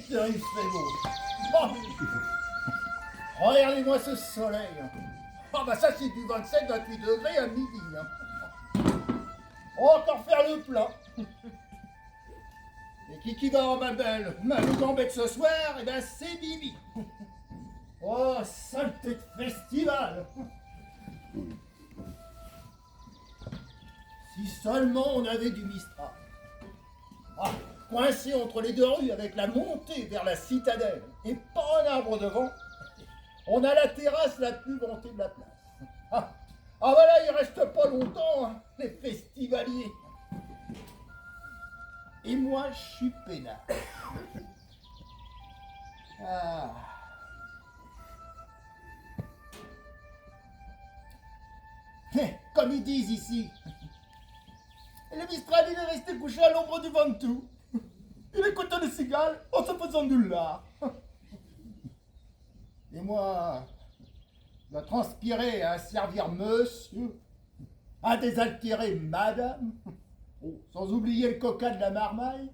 putain, il fait beau. Oh, regardez-moi ce soleil. Ah bah ça c'est du 27-28 degrés à midi. On va encore faire le plein. Et qui dort ma belle, ma gambette ce soir, et ben c'est Bibi. Oh, saleté de festival. Si seulement on avait du Mistral. Ah, coincé entre les deux rues avec la montée vers la citadelle et pas un arbre devant, on a la terrasse la plus vantée de la place. Ah voilà, il reste pas longtemps, hein, les festivaliers. Et moi, je suis peinard. Ah. Comme ils disent ici, le Mistral, il est resté couché à l'ombre du Ventoux. Il écoutait les cigales en se faisant du lard. Et moi, je dois transpirer à servir monsieur, à désaltérer madame, oh, sans oublier le coca de la marmaille,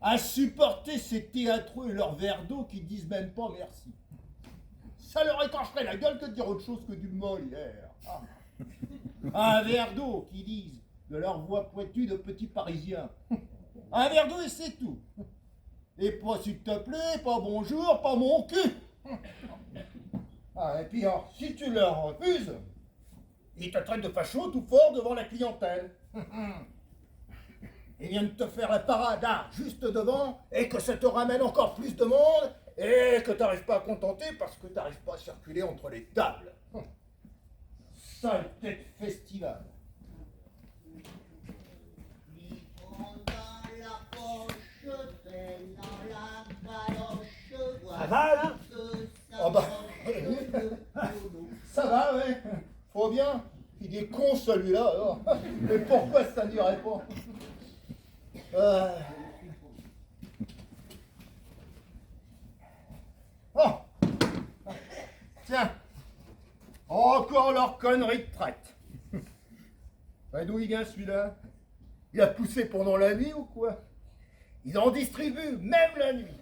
à supporter ces théâtreux et leurs verres d'eau qui disent même pas merci. Ça leur écorcherait la gueule que de dire autre chose que du Molière. Ah. Un verre d'eau qui disent de leur voix pointue de petits parisiens. Un verre d'eau et c'est tout. Et pas s'il te plaît, pas bonjour, pas mon cul. Ah, et puis alors, si tu leur refuses, ils te traitent de facho tout fort devant la clientèle. Ils viennent te faire la parade juste devant et que ça te ramène encore plus de monde et que tu n'arrives pas à contenter parce que tu n'arrives pas à circuler entre les tables. Saleté de festival. Ça va là? Oh bah, ça va, ouais. Faut bien. Il est con celui-là alors. Mais pourquoi ça n'irait pas? Oh. Tiens. Encore leur connerie de traite. D'où il vient celui-là? Il a poussé pendant la nuit ou quoi? Ils en distribuent même la nuit.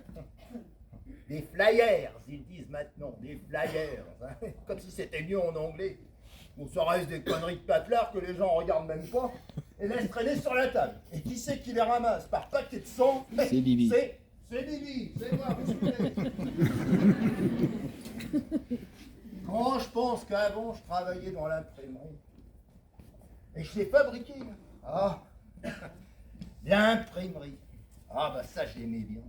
Des flyers, ils disent maintenant, des flyers. Hein, comme si c'était mieux en anglais. Bon, ça reste des conneries de patelard que les gens regardent même pas et laissent traîner sur la table. Et qui c'est qui les ramasse par paquet de sang? C'est Bibi. C'est Bibi, c'est moi, vous suivez. Quand je pense qu'avant je travaillais dans l'imprimerie et je l'ai fabriqué. Ah, l'imprimerie. Ah bah ça j'aimais bien.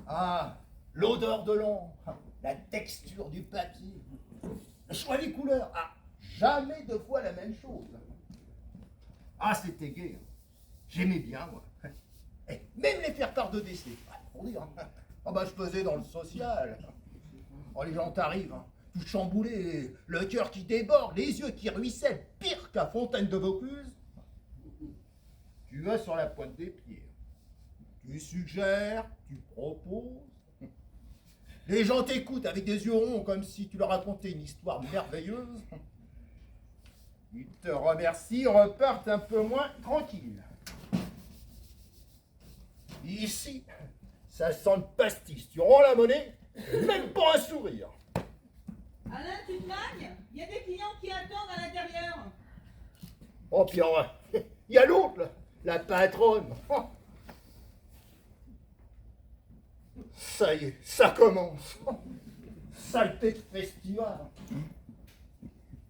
Ah, l'odeur de l'encre, la texture du papier, le choix des couleurs. Ah, jamais deux fois la même chose. Ah, c'était gai. J'aimais bien, moi. Et même les faire-part de décès. Pour dire. Ah bah je faisais dans le social. Oh, les gens t'arrivent, hein, tout chamboulé, le cœur qui déborde, les yeux qui ruissellent, pire qu'à Fontaine de Vaucluse. Tu vas sur la pointe des pieds. Tu suggères, tu proposes. Les gens t'écoutent avec des yeux ronds comme si tu leur racontais une histoire merveilleuse. Ils te remercient, repartent un peu moins tranquilles. Ici, ça sent le pastis. Tu rends la monnaie, même pas un sourire. Alain, tu te magnes? Il y a des clients qui attendent à l'intérieur. Oh, puis il y a l'autre, là, la patronne. Oh. Ça y est, ça commence. Saleté de festival.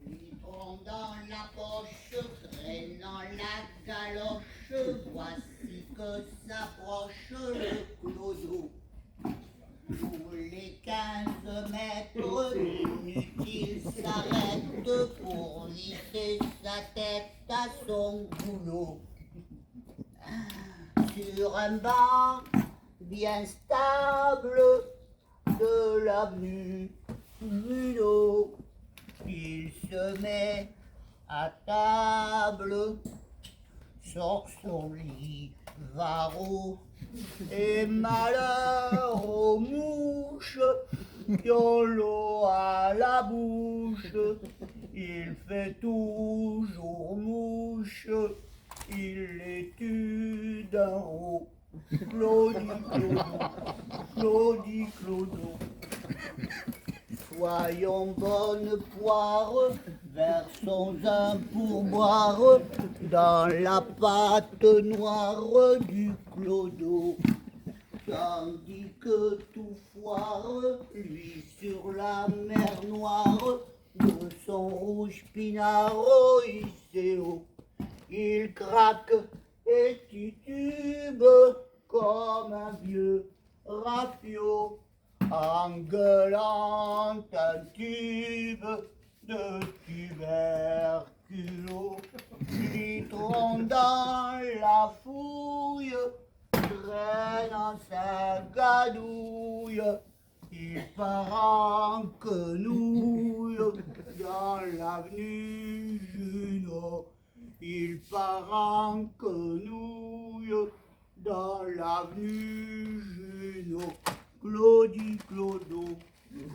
Livrant dans la poche, traînant la galoche, voici que s'approche le clodo. Tous les 15 mètres, inutile s'arrête pour lisser sa tête à son boulot. Sur un banc bien stable de l'avenue Mulot, il se met à table, sort son lit, varro, et malheur aux mouches qui ont l'eau à la bouche, il fait toujours mouche il les tue d'un haut. Claudie, Clodo, Claudie, Clodo. Soyons bonnes poires, versons un pourboire dans la pâte noire du clodo. Tandis que tout foire, lui sur la mer noire, de son rouge pinard hissé haut, il craque et titube comme un vieux rafio, en gueulant un tube de tuberculo. Citron dans la fouille, traînant sa gadouille, il part en quenouille dans l'avenue Junot. Il part en quenouille dans l'avenue Junot. Claudie, Clodo,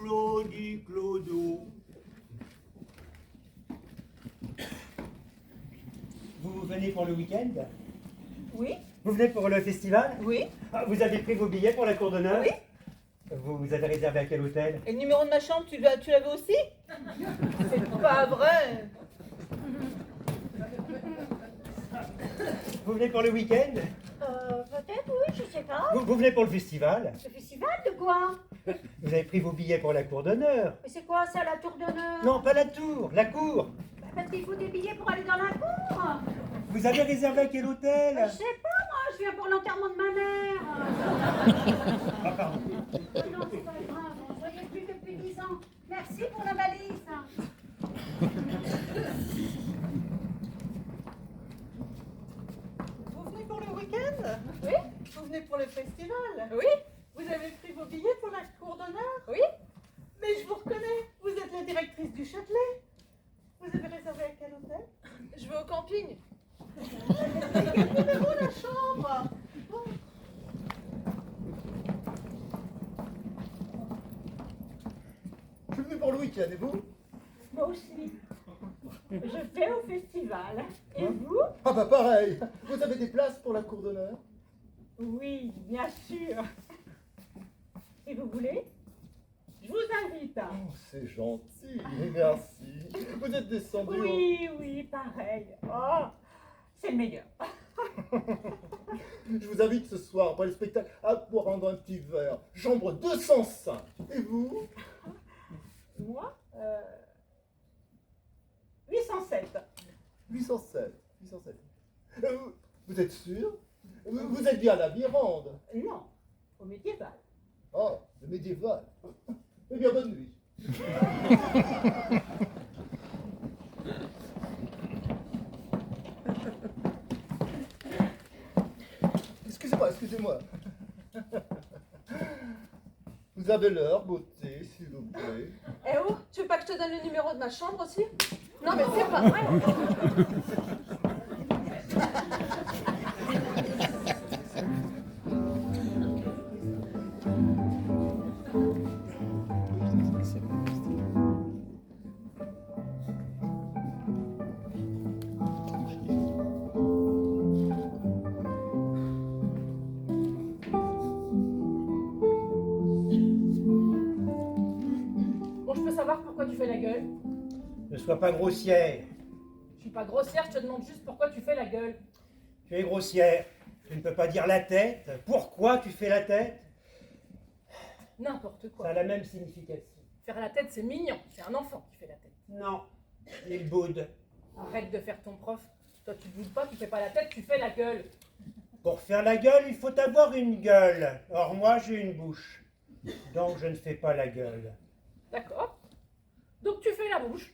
Claudie, Clodo. Vous venez pour le week-end? Oui, Vous venez pour le festival? oui. Ah, vous avez pris vos billets pour la cour d'honneur? Oui. Vous avez réservé à quel hôtel? Et le numéro de ma chambre, tu l'avais aussi? C'est pas vrai. Vous venez pour le week-end? Peut-être, oui, je sais pas. Vous venez pour le festival? Le festival de quoi? Vous avez pris vos billets pour la cour d'honneur? Mais c'est quoi ça, la tour d'honneur? Non, pas la tour, la cour. Parce qu'il faut des billets pour aller dans la cour. Vous avez réservé à quel hôtel? Je sais pas, moi, je viens pour l'enterrement de ma mère. Ah, pardon. Non, c'est pas grave, on ne voyait plus depuis 10 ans. Merci pour la valise. Vous venez pour le week-end? Oui? Vous venez pour le festival? Oui? Vous avez pris vos billets pour la cour d'honneur? Oui? Mais je vous reconnais, vous êtes la directrice du Châtelet. Vous avez réservé à quel hôtel? Je vais au camping. Quel numéro la chambre? Bon. Je suis venu pour le week-end, et vous? Moi aussi. Je vais au festival. Et vous? Ah bah pareil. Vous avez des places pour la cour d'honneur? Oui, bien sûr. Et vous voulez? Je vous invite. Oh, c'est gentil, merci. Vous êtes descendu. Oui, oui, pareil. Oh, c'est le meilleur. Je vous invite ce soir, après le spectacle, à prendre un petit verre. Chambre 205. Et vous? Moi, 807. 807. 807. Vous êtes sûr? Vous êtes bien à la Mirande. Non, au médiéval. Oh, le médiéval. Eh bien, bonne nuit. Excusez-moi. Vous avez l'heure, beauté, s'il vous plaît. Eh oh, tu veux pas que je te donne le numéro de ma chambre aussi? Non mais c'est pas vrai. Bon, je peux savoir pourquoi tu fais la gueule? Ne sois pas grossière. Je suis pas grossière, je te demande juste pourquoi tu fais la gueule. Tu es grossière. Tu ne peux pas dire la tête. Pourquoi tu fais la tête? N'importe Ça quoi. a la même signification. Faire la tête, c'est mignon. C'est un enfant qui fait la tête. Non. Il boude. Arrête de faire ton prof. Toi, tu te boudes pas, tu fais pas la tête, tu fais la gueule. Pour faire la gueule, il faut avoir une gueule. Or, moi, j'ai une bouche. Donc, je ne fais pas la gueule. D'accord. Donc tu fais la bouche.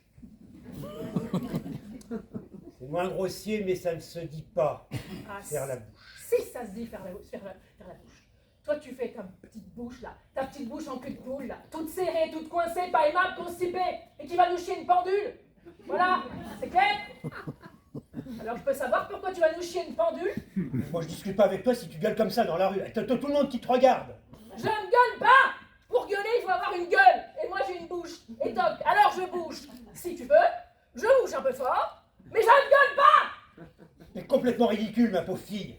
C'est moins grossier, mais ça ne se dit pas. Ah, Faire la bouche. Si ça se dit faire la bouche. Toi, tu fais ta petite bouche là, ta petite bouche en cul de poule là, toute serrée, toute coincée, pas aimable, constipée, et qui va nous chier une pendule. Voilà, c'est clair? Alors je peux savoir pourquoi tu vas nous chier une pendule? Moi, je discute pas avec toi si tu gueules comme ça dans la rue. T'as tout le monde qui te regarde. Je ne gueule pas! Pour gueuler, il faut avoir une gueule. Et moi, j'ai une bouche. Et toc, alors je bouge. Si tu veux, je bouge un peu fort, mais je ne gueule pas! Mais comment complètement ridicule, ma pauvre fille.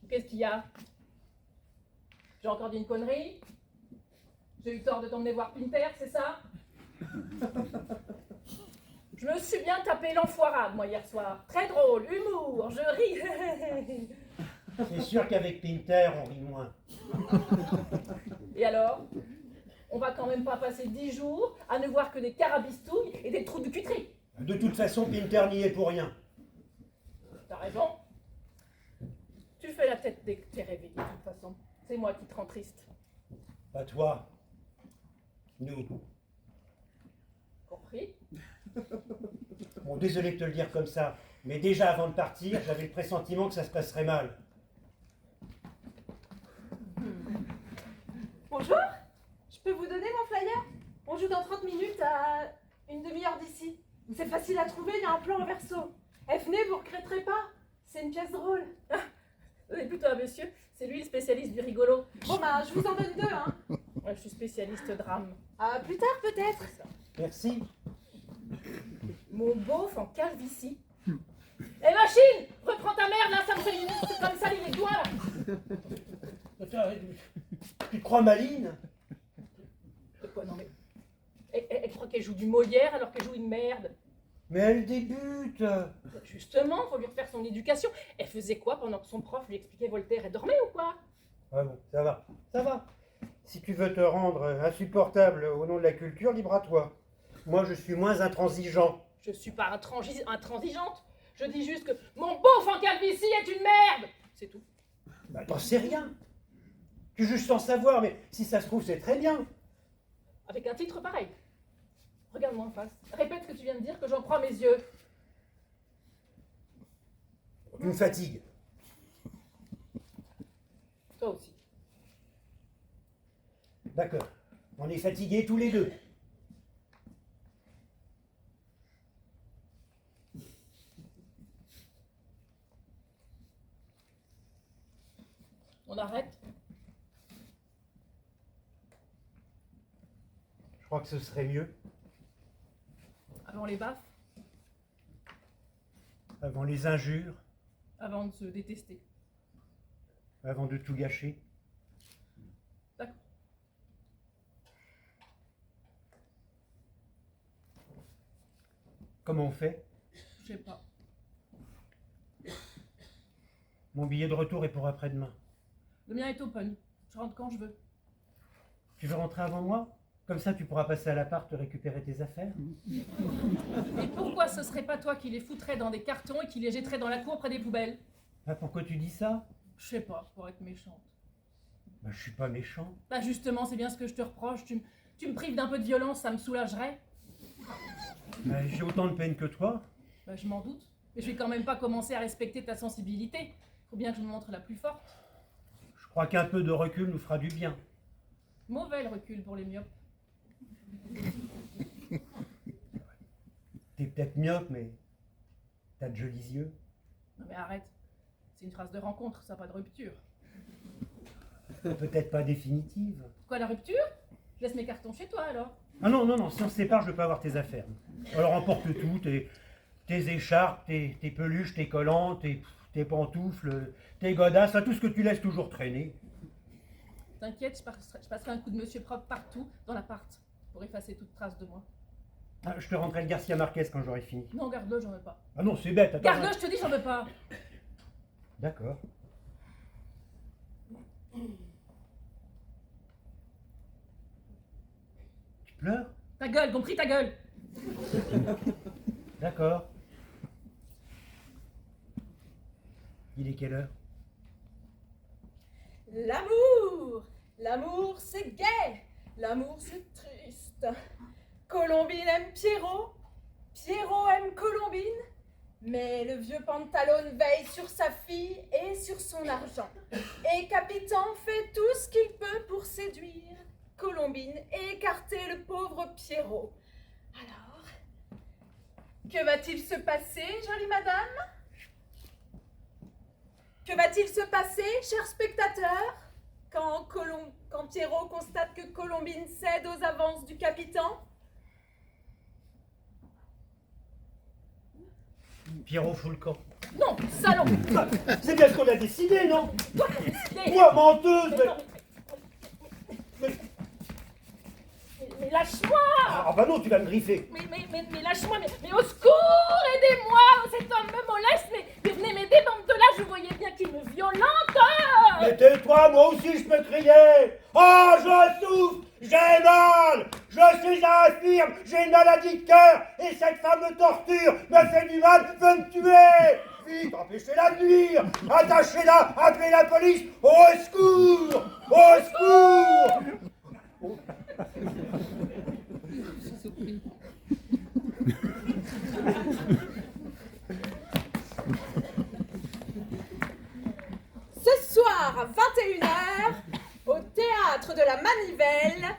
Qu'est-ce qu'il y a? J'ai encore dit une connerie? J'ai eu tort de t'emmener voir Pinter, c'est ça? Je me suis bien tapé l'enfoirade, moi, hier soir. Très drôle, humour, je ris. C'est sûr qu'avec Pinter, on rit moins. Et alors? On va quand même pas passer 10 jours à ne voir que des carabistouilles et des trous de cuiterie. De toute façon, Pinter n'y est pour rien. T'as raison. Tu fais la tête dès que t'es réveillé, de toute façon. C'est moi qui te rends triste. Pas toi. Nous. Compris? Bon, désolé de te le dire comme ça, mais déjà avant de partir, j'avais le pressentiment que ça se passerait mal. Bonjour, je peux vous donner mon flyer? On joue dans 30 minutes à une demi-heure d'ici. C'est facile à trouver, il y a un plan en verso. Eh, venez, vous regretterez pas. C'est une pièce drôle. Donnez plutôt à monsieur, c'est lui le spécialiste du rigolo. Bon bah, je vous en donne deux, hein. Ouais, je suis spécialiste drame. À plus tard peut-être. C'est ça. Merci. Mon beauf en calvitie. Eh machine! Reprends ta merde là, ça me salit les doigts là! Tu te crois maline? De quoi, non mais. Elle croit qu'elle joue du Molière alors qu'elle joue une merde. Mais elle débute. Justement, faut lui refaire son éducation. Elle faisait quoi pendant que son prof lui expliquait Voltaire? Elle dormait ou quoi? Ah bon, ça va, ça va. Si tu veux te rendre insupportable au nom de la culture, libre à toi. Moi, je suis moins intransigeant. Je suis pas intransigeante. Je dis juste que mon beauf en calvitie est une merde! C'est tout. Bah, t'en sais rien. Tu juges sans savoir, mais si ça se trouve, c'est très bien. Avec un titre pareil. Regarde-moi en face. Répète ce que tu viens de dire, que j'en crois mes yeux. Tu me fatigues. Toi aussi. D'accord. On est fatigués tous les deux. On arrête? Je crois que ce serait mieux. Avant les baffes, Avant les injures, avant de se détester. avant de tout gâcher. D'accord. Comment on fait? Je sais pas. Mon billet de retour est pour après-demain. Le mien est open. Je rentre quand je veux. Tu veux rentrer avant moi? Comme ça, tu pourras passer à l'appart récupérer tes affaires. Et pourquoi ce serait pas toi qui les foutrais dans des cartons et qui les jetterais dans la cour près des poubelles? Ah, pourquoi tu dis ça? Je sais pas, pour être méchante. Bah, je suis pas méchant. Bah justement, c'est bien ce que je te reproche. Tu me prives d'un peu de violence, ça me soulagerait. Bah, j'ai autant de peine que toi. Bah je m'en doute. Mais je vais quand même pas commencer à respecter ta sensibilité. Faut bien que je me montre la plus forte. Je crois qu'un peu de recul nous fera du bien. Mauvais le recul pour les myopes. T'es peut-être myope, mais t'as de jolis yeux. Non mais arrête. C'est une phrase de rencontre, ça pas de rupture. Peut-être pas définitive. Quoi, la rupture? Je laisse mes cartons chez toi alors. Ah non, non, non, si on se sépare, je veux pas avoir tes affaires. Alors emporte tout, tes écharpes, tes peluches, tes collants, tes pantoufles, tes godasses, enfin, tout ce que tu laisses toujours traîner. T'inquiète, je passerai un coup de monsieur propre partout dans l'appart pour effacer toute trace de moi. Ah, je te rendrai le Garcia Marquez quand j'aurai fini. Non, garde-le, j'en veux pas. Ah non, c'est bête, attends. Garde-le, je te dis, j'en veux pas. D'accord. Tu pleures? Ta gueule, compris ta gueule. D'accord. Il est quelle heure? L'amour! L'amour, c'est gai! L'amour, c'est triste. Colombine aime Pierrot, Pierrot aime Colombine, mais le vieux pantalone veille sur sa fille et sur son argent. Et Capitan fait tout ce qu'il peut pour séduire Colombine et écarter le pauvre Pierrot. Alors, que va-t-il se passer, jolie madame? Que va-t-il se passer, chers spectateurs, quand Pierrot constate que Colombine cède aux avances du Capitan? Pierrot fout le camp. Non, salaud. C'est bien ce qu'on a décidé, non? Toi, t'as décidé. Moi, menteuse! Mais non, mais lâche-moi. Ah bah non, tu vas me griffer. Mais lâche-moi, mais au secours, aidez-moi. Cet homme me moleste, mais venez m'aider, bande de là, je voyais bien qu'il me violente. Mais tais-toi, moi aussi je peux crier. Oh, je souffre, j'ai mal, je suis infirme, j'ai une maladie de cœur, et cette femme me torture, me fait du mal, veut me tuer. Vite, empêchez-la de nuire, attachez-la, appelez la police, au secours, au secours. Ce soir à 21h, au théâtre de la Manivelle,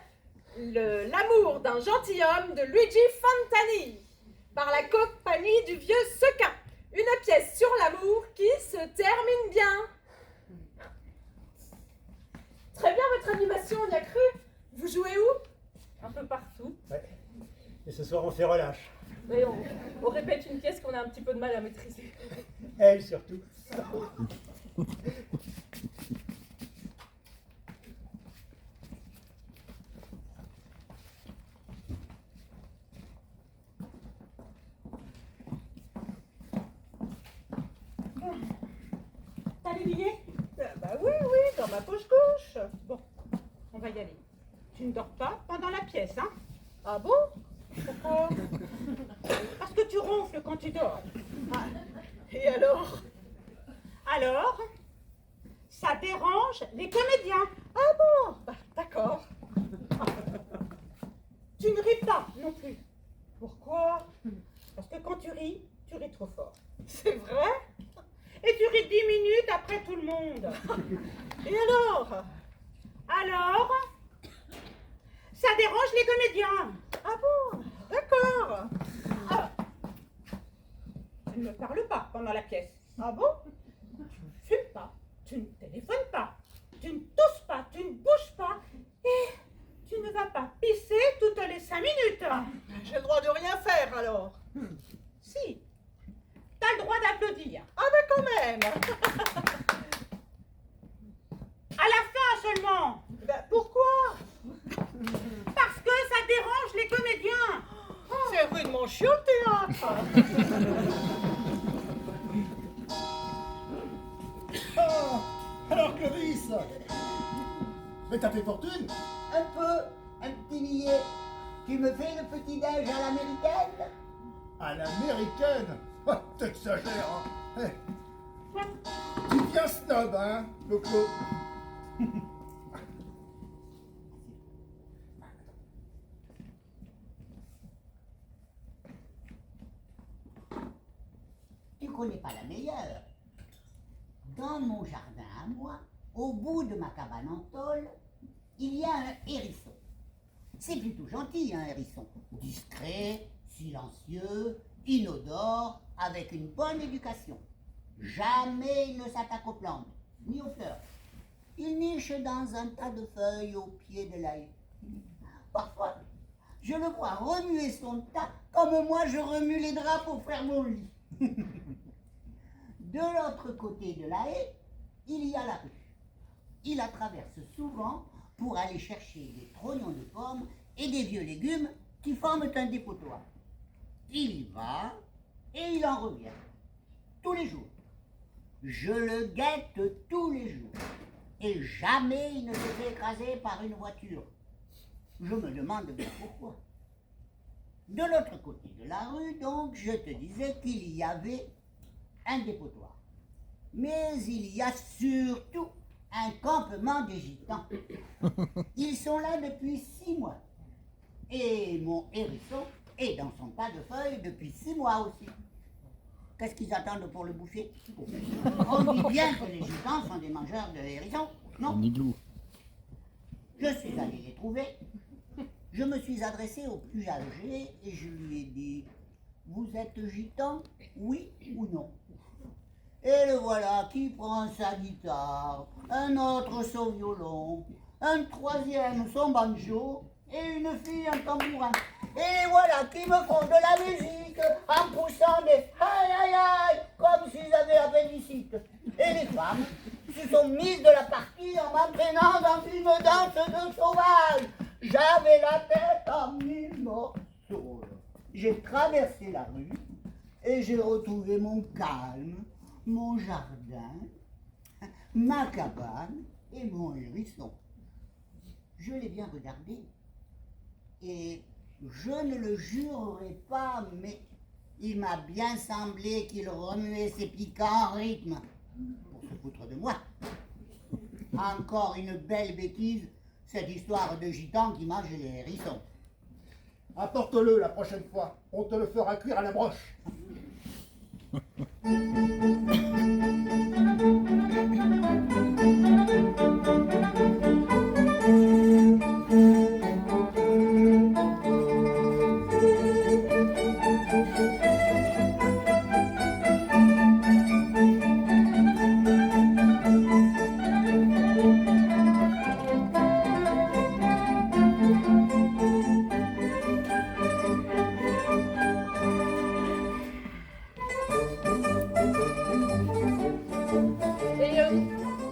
L'amour d'un gentilhomme de Luigi Fantani, par la compagnie du vieux Sequin. Une pièce sur l'amour qui se termine bien. Très bien votre animation, on y a cru. Vous jouez où? Un peu partout. Ouais. Et ce soir on se relâche. Mais on répète une pièce qu'on a un petit peu de mal à maîtriser. Elle surtout. T'as les billets? Bah oui, dans ma poche gauche. Bon, on va y aller. Tu ne dors pas pendant la pièce, hein? Ah bon? Pourquoi? Parce que tu ronfles quand tu dors. Ah, et alors? Alors? Ça dérange les comédiens. Ah bon? Bah, d'accord. Tu ne ris pas non plus. Pourquoi? Parce que quand tu ris trop fort. C'est vrai? Et tu ris 10 minutes après tout le monde. Et alors? Alors? Ça dérange les comédiens. Ah bon? D'accord. Ah. Tu ne me parles pas pendant la pièce. Ah bon? Tu ne fumes pas, tu ne téléphones pas, tu ne tousses pas, tu ne bouges pas. Et tu ne vas pas pisser toutes les 5 minutes. J'ai le droit de rien faire alors. Si. T'as le droit d'applaudir. Ah mais quand même. À la fin seulement. Ben, pourquoi? Parce que ça dérange les comédiens. C'est rudement chiant le théâtre. Ah, alors Clovis, mais t'as fait fortune. Un peu, un petit billet. Tu me fais le petit-déj à l'américaine? À l'américaine. Ah, t'exagères, hein. Tu viens snob, hein, Loco. Tu connais pas la meilleure. Dans mon jardin à moi, au bout de ma cabane en tôle, il y a un hérisson. C'est plutôt gentil, un hérisson. Discret, silencieux, inodore, avec une bonne éducation. Jamais il ne s'attaque aux plantes, ni aux fleurs. Il niche dans un tas de feuilles au pied de la haie. Parfois, je le vois remuer son tas comme moi je remue les draps pour faire mon lit. De l'autre côté de la haie, il y a la rue. Il la traverse souvent pour aller chercher des trognons de pommes et des vieux légumes qui forment un dépotoir. Il y va et il en revient. Tous les jours. Je le guette tous les jours. Et jamais il ne se fait écraser par une voiture. Je me demande bien pourquoi. De l'autre côté de la rue, donc, je te disais qu'il y avait un dépotoir. Mais il y a surtout un campement des gitans. Ils sont là depuis 6 mois. Et mon hérisson est dans son tas de feuilles depuis 6 mois aussi. Qu'est-ce qu'ils attendent pour le bouffer? On dit bien que les gitans sont des mangeurs de hérissons, non? Je suis allé les trouver. Je me suis adressé au plus âgé et je lui ai dit: vous êtes gitan, oui ou non? Et le voilà qui prend sa guitare, un autre son violon, un troisième son banjo et une fille un tambourin. Et les voilà qui me font de la musique en poussant des aïe aïe aïe comme s'ils avaient l'appendicite. Et les femmes se sont mises de la partie en m'entraînant dans une danse de sauvage. J'avais la tête en 1000 morceaux. J'ai traversé la rue et j'ai retrouvé mon calme, mon jardin, ma cabane et mon hérisson. Je l'ai bien regardé et je ne le jurerai pas, mais il m'a bien semblé qu'il remuait ses piquants en rythme pour se foutre de moi. Encore une belle bêtise, cette histoire de gitan qui mange les hérissons. Apporte-le la prochaine fois, on te le fera cuire à la broche.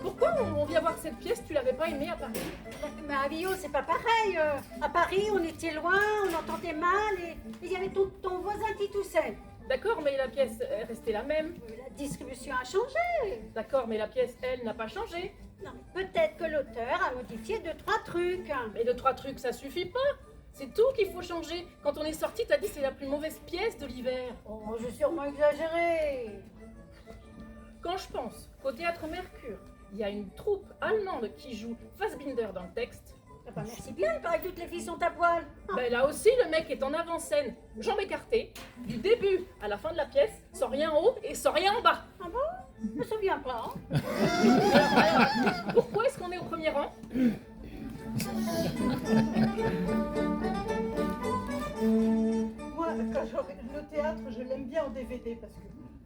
Pourquoi on vient voir cette pièce? Tu l'avais pas aimée à Paris? Mais à Rio, c'est pas pareil. À Paris, on était loin, on entendait mal et il y avait ton voisin qui toussait. D'accord, mais la pièce est restée la même. La distribution a changé. D'accord, mais la pièce, elle, n'a pas changé. Non, peut-être que l'auteur a modifié 2-3 trucs. Mais 2-3 trucs, ça suffit pas. C'est tout qu'il faut changer. Quand on est sorti, t'as dit que c'est la plus mauvaise pièce de l'hiver. Oh, j'ai sûrement exagéré. Quand je pense qu'au théâtre Mercure, il y a une troupe allemande qui joue Fassbinder dans le texte, Ah bah merci bien, il paraît que toutes les filles sont à poil. ben là aussi le mec est en avant-scène, jambes écartées, du début à la fin de la pièce, sans rien en haut et sans rien en bas. Ah bon? Je me souviens pas. Alors, pourquoi est-ce qu'on est au premier rang? Moi, quand je regarde le théâtre, je l'aime bien en DVD parce que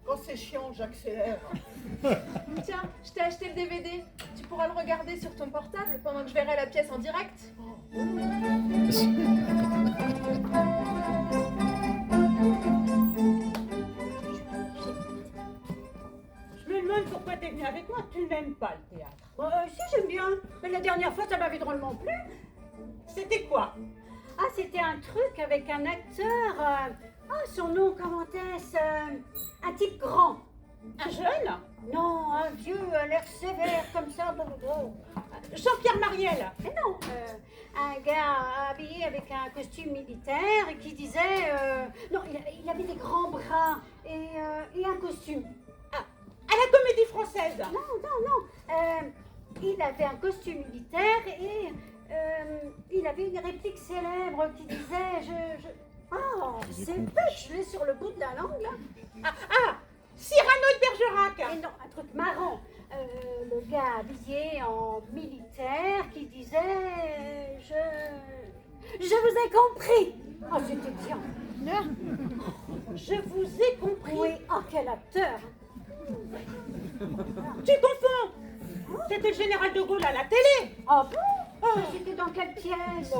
quand c'est chiant, j'accélère. Tiens, je t'ai acheté le DVD. Tu pourras le regarder sur ton portable pendant que je verrai la pièce en direct. Je me demande pourquoi t'es venu avec moi. Tu n'aimes pas le théâtre. Si, j'aime bien. Mais la dernière fois, ça m'avait drôlement plu. C'était quoi? Ah, c'était un truc avec un acteur. Son nom, comment est-ce un type grand. Un jeune? Non, un vieux, à l'air sévère, comme ça. Jean-Pierre Mariel. Mais non, un gars habillé avec un costume militaire et qui disait... non, il avait des grands bras et un costume. À la Comédie Française. Non. Il avait un costume militaire et il avait une réplique célèbre qui disait Oh, c'est bête, je l'ai sur le bout de la langue là. Cyrano de Bergerac. Et non, un truc marrant. Le gars habillé en militaire qui disait je vous ai compris. Oh, c'était bien. Je vous ai compris. Oui, oh, quel acteur. Tu confonds. C'était le général de Gaulle à la télé. Oh bon? C'était dans quelle pièce?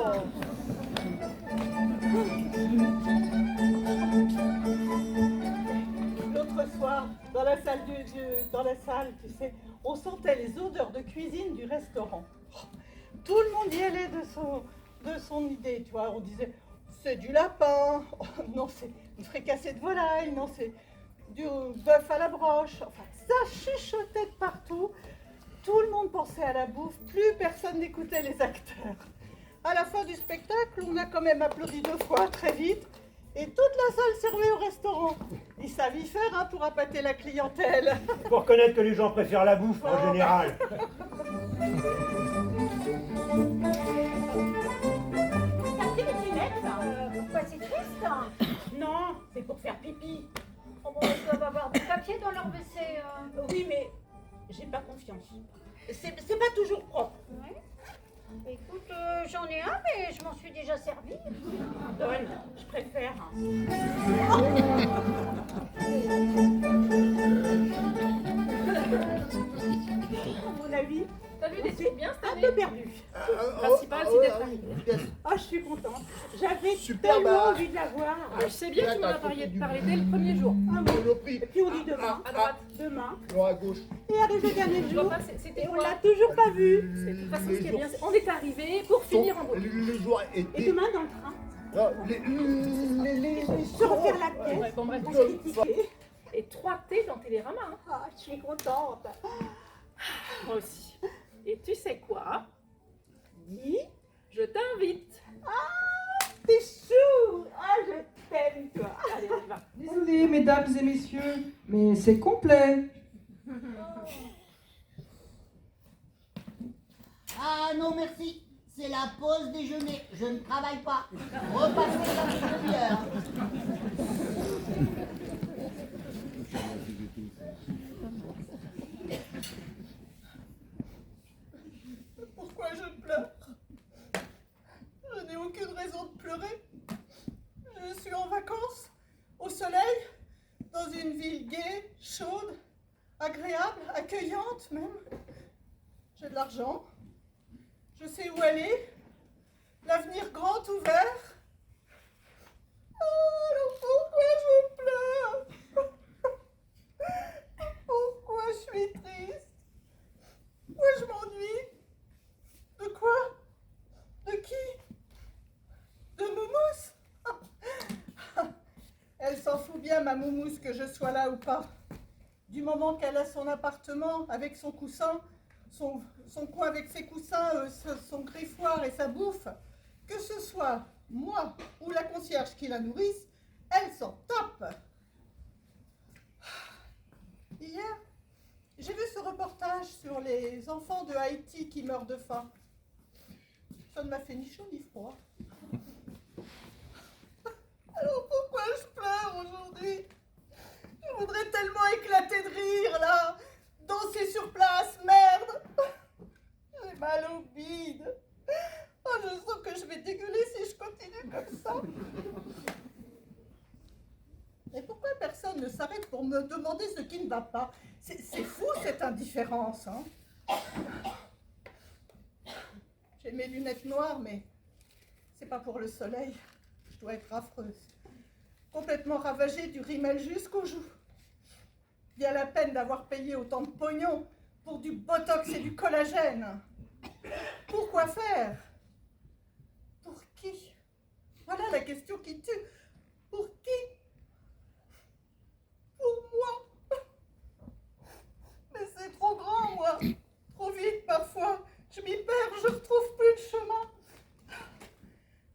L'autre soir, dans la salle, tu sais, on sentait les odeurs de cuisine du restaurant. Tout le monde y allait de son idée, tu vois. On disait, c'est du lapin, oh, non, c'est une fricassée de volaille, non, c'est du bœuf à la broche. Enfin, ça chuchotait de partout. Tout le monde pensait à la bouffe, plus personne n'écoutait les acteurs. À la fin du spectacle, on a quand même applaudi 2 fois, très vite, et toute la salle servait au restaurant. Ils savent y faire hein, pour appâter la clientèle. Faut reconnaître que les gens préfèrent la bouffe en général. T'as pris les lunettes? Pourquoi c'est triste? Non, c'est pour faire pipi. Oh, bon, ils doivent avoir du papier dans leur WC. Oui, mais j'ai pas confiance. C'est pas toujours propre. Oui. Écoute, j'en ai un, mais je m'en suis déjà servi. Donne, je préfère. À mon avis, T'as vu des trucs bien cette Un année? peu perdu. Le principal, c'est d'être arrivé. Ah, je suis contente. J'avais Super, tellement bah. envie de la voir. Je sais bien que tu m'en as parlé dès le premier jour. Ah oui. Monoprix. Et puis on dit demain. À droite. Demain. Non, à gauche. Et arrivé le dernier Je vois jour. pas, c'était Et on quoi? l'a toujours pas vu. De toute façon, ce qui est bien, on est arrivé pour finir en beauté. Les jours Et étaient. demain dans le train. Non, Se refaire la tête. Ouais, bon, bref, pour critiquer. Et 3 thés dans Télérama. Hein. Ah, je suis contente. Moi aussi. Et tu sais quoi? Dis. Je t'invite. T'es chou. Ah, je t'aime, toi. Allez, on y va. Désolée, mesdames et messieurs, mais c'est complet. Ah non, merci. C'est la pause déjeuner. Je ne travaille pas. Repassez dans une demi-heure. Pourquoi je pleure? Je n'ai aucune raison de pleurer. Je suis en vacances, au soleil, dans une ville gaie, chaude, agréable, accueillante même. J'ai de l'argent. Je sais où aller. L'avenir grand ouvert. Alors pourquoi je pleure? Pourquoi je suis triste? Pourquoi je m'ennuie? De quoi? De qui? De Moumousse? Elle s'en fout bien, ma Moumousse, que je sois là ou pas. Du moment qu'elle a son appartement avec son coussin, son coin avec ses coussins, son griffoir et sa bouffe, que ce soit moi ou la concierge qui la nourrisse, elle s'en tape. Hier, j'ai vu ce reportage sur les enfants de Haïti qui meurent de faim. Ça ne m'a fait ni chaud ni froid. Alors pourquoi je pleure aujourd'hui? Je voudrais tellement éclater de rire, là. Danser sur place, merde. J'ai mal au bide. Oh, je sens que je vais dégueuler si je continue comme ça. Et pourquoi personne ne s'arrête pour me demander ce qui ne va pas? C'est fou, cette indifférence, hein. J'ai mes lunettes noires, mais c'est pas pour le soleil. Je dois être affreuse. Complètement ravagée du rimel jusqu'aux joues. Bien la peine d'avoir payé autant de pognon pour du botox et du collagène. Pourquoi faire? Pour qui? Voilà la question qui tue. Pour qui? Pour moi. Mais c'est trop grand, moi. Trop vite, parfois. Je m'y perds, je retrouve plus de chemin.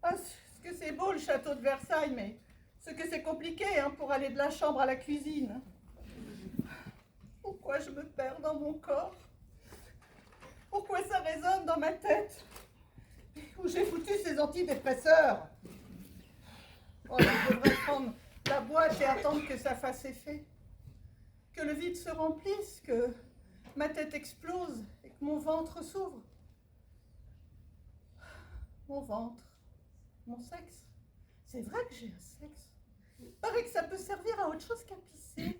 Ah, ce que c'est beau, le château de Versailles, mais ce que c'est compliqué, hein, pour aller de la chambre à la cuisine. Pourquoi je me perds dans mon corps? Pourquoi ça résonne dans ma tête? Où j'ai foutu ces antidépresseurs? Oh, je devrais prendre la boîte et attendre que ça fasse effet. Que le vide se remplisse, que ma tête explose et que mon ventre s'ouvre. Mon ventre, mon sexe. C'est vrai que j'ai un sexe. Il paraît que ça peut servir à autre chose qu'à pisser.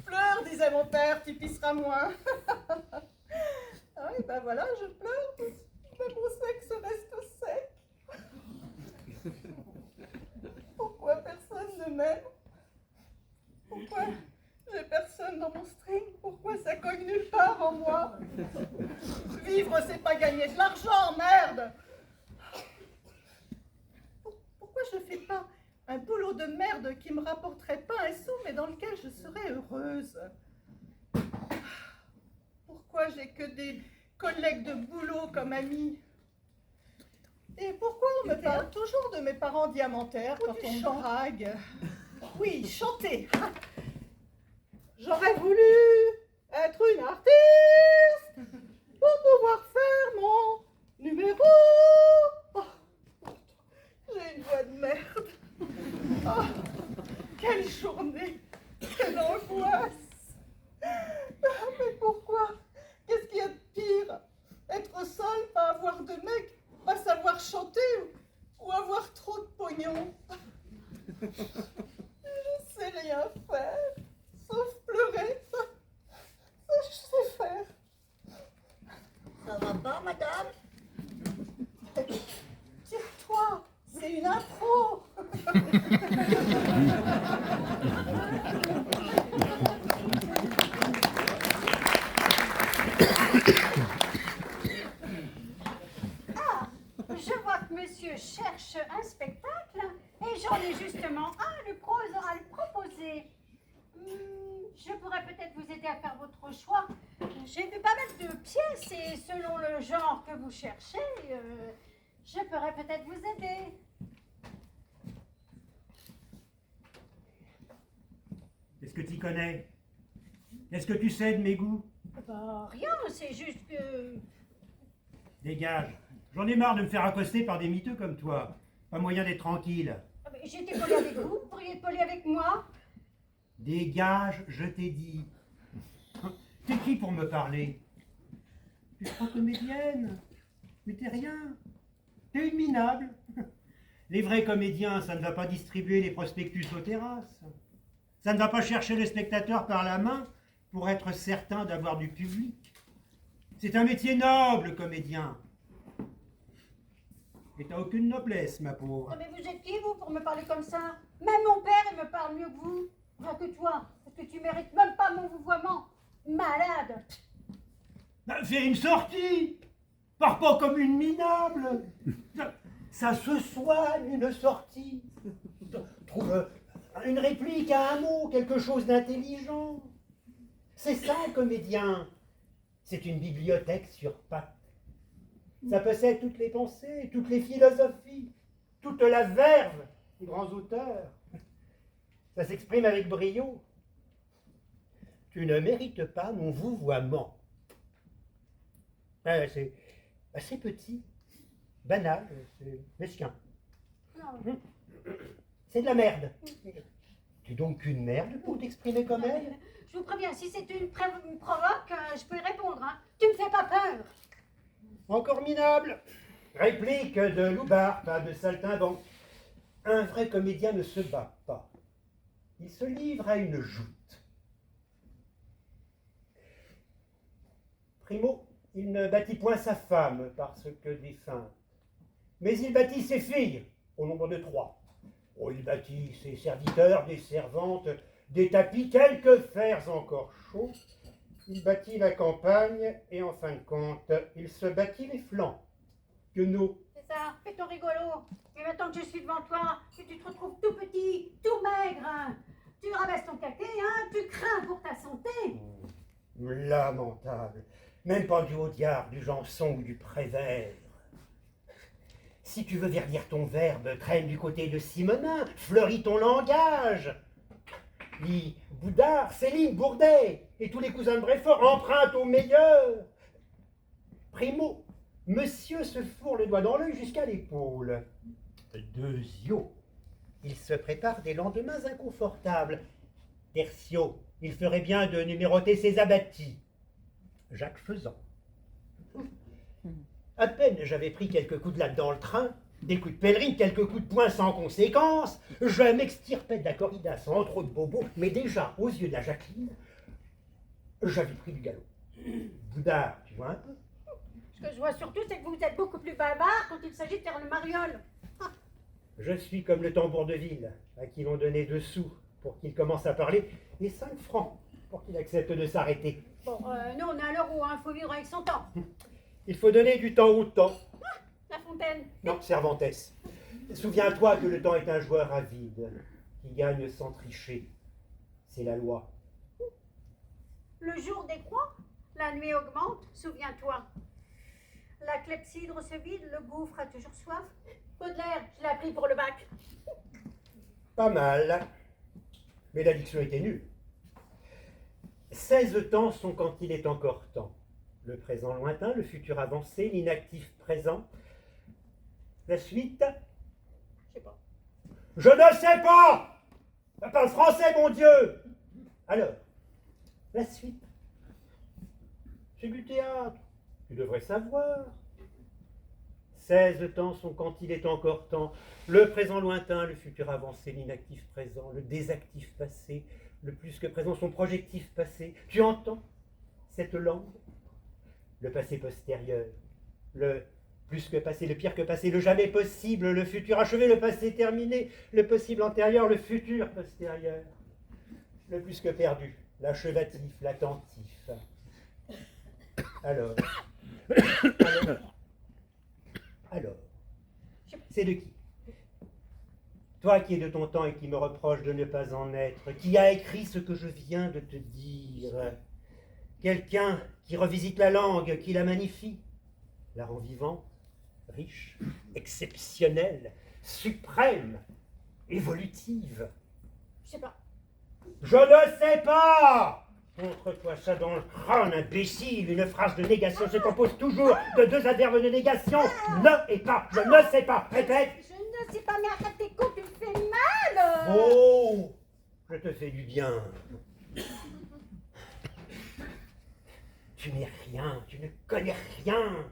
Pleure, disait mon père, tu pisseras moins. Ah oui, ben voilà, je pleure, mais mon sexe reste sec. Pourquoi personne ne m'aime? Pourquoi j'ai personne dans mon string? Pourquoi ça cogne nulle part en moi? Vivre, c'est pas gagner de l'argent, merde! Pourquoi je fais pas un boulot de merde qui me rapporterait pas un sou, mais dans lequel je serais heureuse? Pourquoi j'ai que des collègues de boulot comme amis? Et pourquoi on me parle toujours de mes parents diamantaires quand on me drague? Oui, chanter! J'aurais voulu être une artiste pour pouvoir faire mon numéro. Oh, j'ai une voix de merde. Oh, quelle journée, quelle angoisse. Mais pourquoi? Qu'est-ce qu'il y a de pire? Être seul, pas avoir de mec, pas savoir chanter ou avoir trop de pognon. Je sais rien faire, sauf pleurer. Ça, je sais faire. Ah, je vois que monsieur cherche un spectacle et j'en ai justement un à lui proposer. Je pourrais peut-être vous aider à faire votre choix. J'ai vu pas mal de pièces et selon le genre que vous cherchez, je pourrais peut-être vous aider. Qu'est-ce que tu connais? Qu'est-ce que tu sais de mes goûts? Bah, rien, c'est juste que... Dégage. J'en ai marre de me faire accoster par des miteux comme toi. Pas moyen d'être tranquille. Ah, mais j'étais poli avec vous, vous pourriez être poli avec moi. Dégage, je t'ai dit. T'es qui pour me parler? Tu te crois comédienne? Mais t'es rien. T'es une minable. Les vrais comédiens, ça ne va pas distribuer les prospectus aux terrasses. Ça ne va pas chercher les spectateurs par la main pour être certain d'avoir du public. C'est un métier noble, comédien. Et t'as aucune noblesse, ma pauvre. Ah, mais vous êtes qui, vous, pour me parler comme ça? Même mon père, il me parle mieux que vous. Rien que toi, parce que tu mérites même pas mon vouvoiement. Malade. Ben, fais une sortie. Pars pas comme une minable. Ça se soigne, une sortie. Trouve une réplique à un mot, quelque chose d'intelligent. C'est ça, un comédien. C'est une bibliothèque sur pattes. Ça possède toutes les pensées, toutes les philosophies, toute la verve des grands auteurs. Ça s'exprime avec brio. Tu ne mérites pas mon vouvoiement. C'est assez petit, banal, c'est mesquin. Non. C'est de la merde. Tu es donc une merde pour t'exprimer comme Non, elle? mais je vous préviens, si c'est une provoque, je peux y répondre. Hein. Tu me fais pas peur. Encore minable. Réplique de Loubart, pas de saltimbanque. Un vrai comédien ne se bat pas. Il se livre à une joute. Primo, il ne bâtit point sa femme parce que défunte, mais il bâtit ses filles, au nombre de 3. Oh, il bâtit ses serviteurs, des servantes, des tapis, quelques fers encore chauds. Il bâtit la campagne et en fin de compte, il se bâtit les flancs. Que nous. C'est ça, fais ton rigolo. Et maintenant que je suis devant toi, que tu te retrouves tout petit, tout maigre, hein, tu ramasses ton café, hein, tu crains pour ta santé. Lamentable. Même pas du Audiard, du Janson ou du Prévert. Si tu veux verdir ton verbe, traîne du côté de Simonin, fleuris ton langage. Lis Boudard, Céline, Bourdet et tous les cousins de Bréfort empruntent au meilleur. Primo, monsieur se fourre le doigt dans l'œil jusqu'à l'épaule. Deuxio, il se prépare des lendemains inconfortables. Tertio, il ferait bien de numéroter ses abattis. Jacques Faisant. À peine j'avais pris quelques coups de latte dans le train, des coups de pèlerine, quelques coups de poing sans conséquence, je m'extirpais de la corrida sans trop de bobos, mais déjà, aux yeux de la Jacqueline, j'avais pris du galop. Boudard, tu vois un peu? Ce que je vois surtout, c'est que vous êtes beaucoup plus bavard quand il s'agit de faire le mariole. Je suis comme le tambour de ville, à qui l'on donnait 2 sous pour qu'il commence à parler, et 5 francs pour qu'il accepte de s'arrêter. Bon, nous, on est à l'heure où il faut vivre avec son temps. Il faut donner du temps au temps. La Fontaine. Non, Cervantes. Souviens-toi que le temps est un joueur avide, qui gagne sans tricher. C'est la loi. Le jour décroît, la nuit augmente, souviens-toi. La clepsydre se vide, le gouffre a toujours soif. Baudelaire, je l'ai appris pour le bac. Pas mal. Mais la diction était nulle. 16 temps sont quand il est encore temps. Le présent lointain, le futur avancé, l'inactif présent. La suite? Je sais pas. Je ne sais pas! Ça parle français, mon Dieu! Alors, la suite? C'est du théâtre. Tu devrais savoir. 16 temps sont quand il est encore temps. Le présent lointain, le futur avancé, l'inactif présent, le désactif passé, le plus que présent, son projectif passé. Tu entends cette langue? Le passé postérieur, le Plus que passé, le pire que passé, le jamais possible, le futur achevé, le passé terminé, le possible antérieur, le futur postérieur. Le plus que perdu, l'achevatif, l'attentif. Alors, c'est de qui? Toi qui es de ton temps et qui me reproche de ne pas en être, qui a écrit ce que je viens de te dire. Quelqu'un qui revisite la langue, qui la magnifie, la rend vivante, riche, exceptionnelle, suprême, évolutive. Je sais pas. Je ne sais pas! Montre-toi ça dans le crâne, imbécile. Une phrase de négation se compose toujours de deux adverbes de négation. Ne et pas. Je ne sais pas. Répète. Je ne sais pas, mais arrête tes coups, tu me fais mal. Oh, je te fais du bien. Tu n'es rien, tu ne connais rien.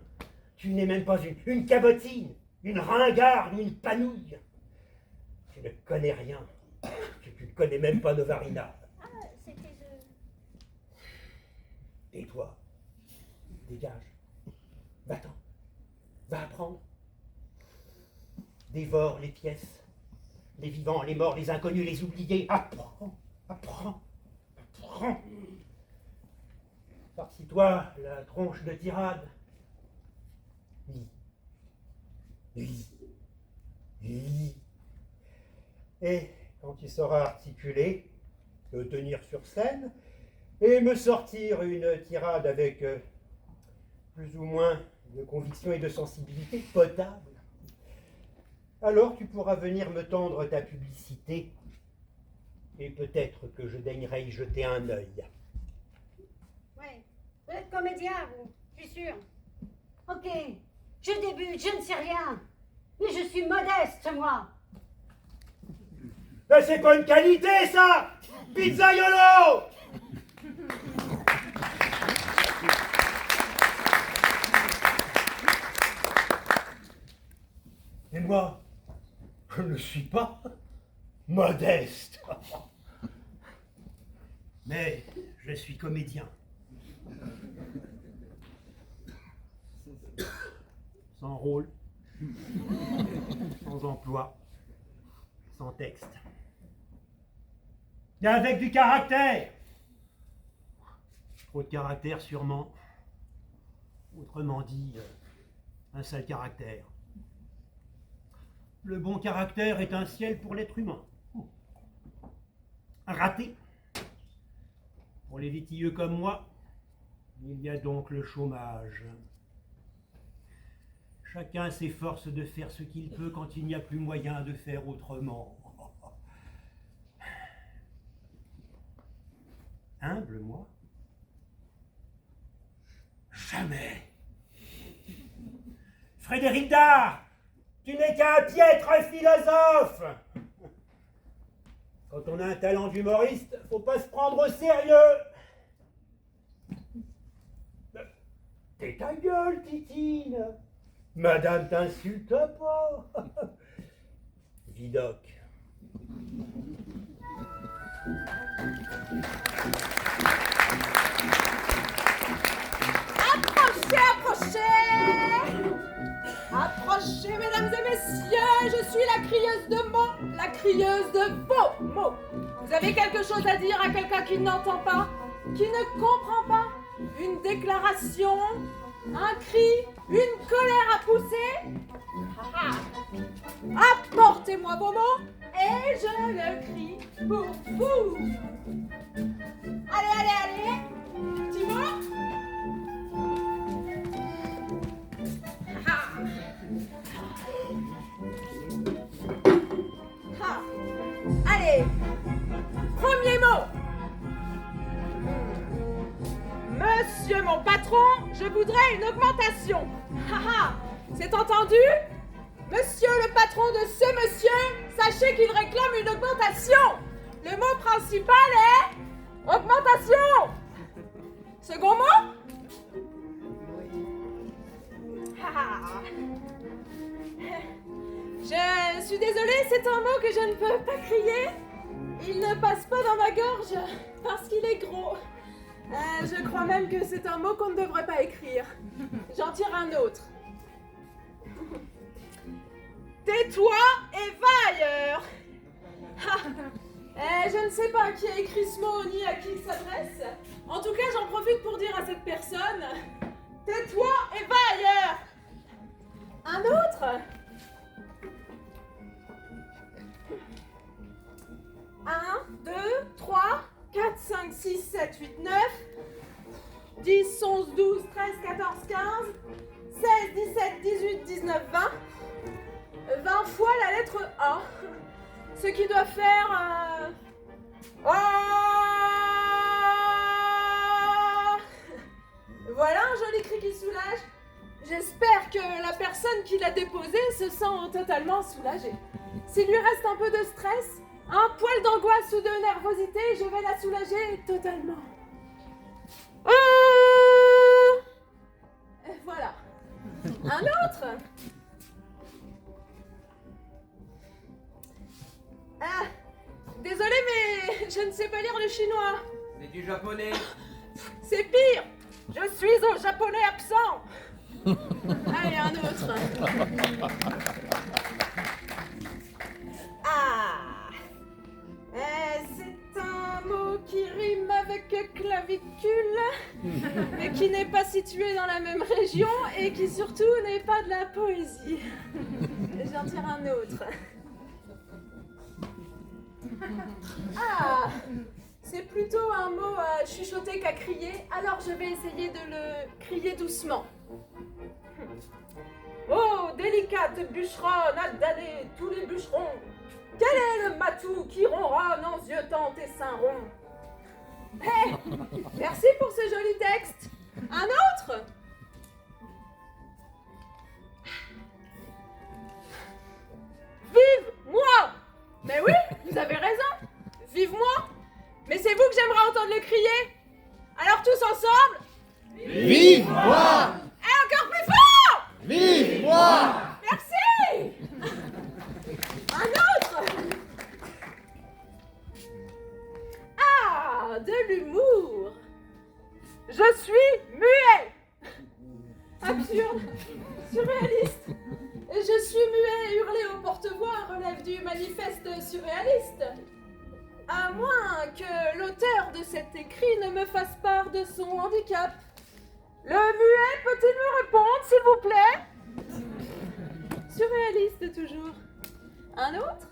Tu n'es même pas une cabotine, une ringarde, une panouille. Tu ne connais rien. Tu ne connais même pas Novarina. Ah, c'était Et toi, dégage. Va-t'en. Va apprendre. Dévore les pièces. Les vivants, les morts, les inconnus, les oubliés. Apprends, apprends, apprends. Farcis-toi la tronche de tirade. Lis. Lis. Lis. Et quand tu sauras articuler, te tenir sur scène, et me sortir une tirade avec plus ou moins de conviction et de sensibilité potable, alors tu pourras venir me tendre ta publicité, et peut-être que je daignerai y jeter un œil. Ouais, vous êtes comédien, vous, je suis sûre. Ok, je débute, je ne sais rien. Mais je suis modeste, moi. Mais c'est pas une qualité, ça! Pizzaiolo! Et moi, je ne suis pas modeste. Mais je suis comédien. Sans rôle, sans emploi, sans texte. Et avec du caractère. Trop de caractère sûrement. Autrement dit, un sale caractère. Le bon caractère est un ciel pour l'être humain. Un raté. Pour les vitilleux comme moi, il y a donc le chômage. Chacun s'efforce de faire ce qu'il peut quand il n'y a plus moyen de faire autrement. Humble, moi? Jamais. Frédéric Dard, tu n'es qu'un piètre philosophe. Quand on a un talent d'humoriste, faut pas se prendre au sérieux. T'es ta gueule, Titine. Madame t'insulte pas. Vidocq. Approchez, approchez! Approchez, mesdames et messieurs, je suis la crieuse de mots, la crieuse de vos mots. Vous avez quelque chose à dire à quelqu'un qui n'entend pas, qui ne comprend pas? Une déclaration, un cri, une colère à pousser? Apportez-moi vos mots et je le crie pour vous. Allez, allez, allez, petit mot. Allez, premier mot. Monsieur mon patron, je voudrais une augmentation. C'est entendu? Monsieur le patron de ce monsieur, sachez qu'il réclame une augmentation. Le mot principal est augmentation. Second mot? Je suis désolée, c'est un mot que je ne peux pas crier. Il ne passe pas dans ma gorge parce qu'il est gros. Je crois même que c'est un mot qu'on ne devrait pas écrire. J'en tire un autre. tais-toi et va ailleurs. Je ne sais pas qui a écrit ce mot ni à qui il s'adresse. En tout cas, j'en profite pour dire à cette personne, tais-toi et va ailleurs. Un autre? 1, 2, 3, 4, 5, 6, 7, 8, 9, 10, 11, 12, 13, 14, 15, 16, 17, 18, 19, 20. 20 fois la lettre A. Ce qui doit faire... Voilà un joli cri qui soulage. J'espère que la personne qui l'a déposé se sent totalement soulagée. S'il lui reste un peu de stress, un poil d'angoisse ou de nervosité, je vais la soulager totalement. Voilà. Un autre. Ah, désolé, mais je ne sais pas lire le chinois. C'est du japonais. C'est pire. Je suis au japonais absent. Allez, un autre. Ah, c'est un mot qui rime avec clavicule, mais qui n'est pas situé dans la même région et qui surtout n'est pas de la poésie. J'en tire un autre. Ah, c'est plutôt un mot à chuchoter qu'à crier, alors je vais essayer de le crier doucement. Oh, délicate bûcheronne, à damner tous les bûcherons. Quel est le matou qui ronronne en ziotant tes seins ronds? Hé, merci pour ce joli texte. Un autre? Vive moi! Mais oui, vous avez raison. Vive moi! Mais c'est vous que j'aimerais entendre le crier. Alors tous ensemble. Vive moi! Et encore plus fort! Vive moi! Merci! Un autre! Ah, de l'humour! Je suis muet! Absurde, surréaliste. Je suis muet, hurler au porte-voix relève du manifeste surréaliste. À moins que l'auteur de cet écrit ne me fasse part de son handicap. Le muet peut-il me répondre, s'il vous plaît? Surréaliste toujours. Un autre?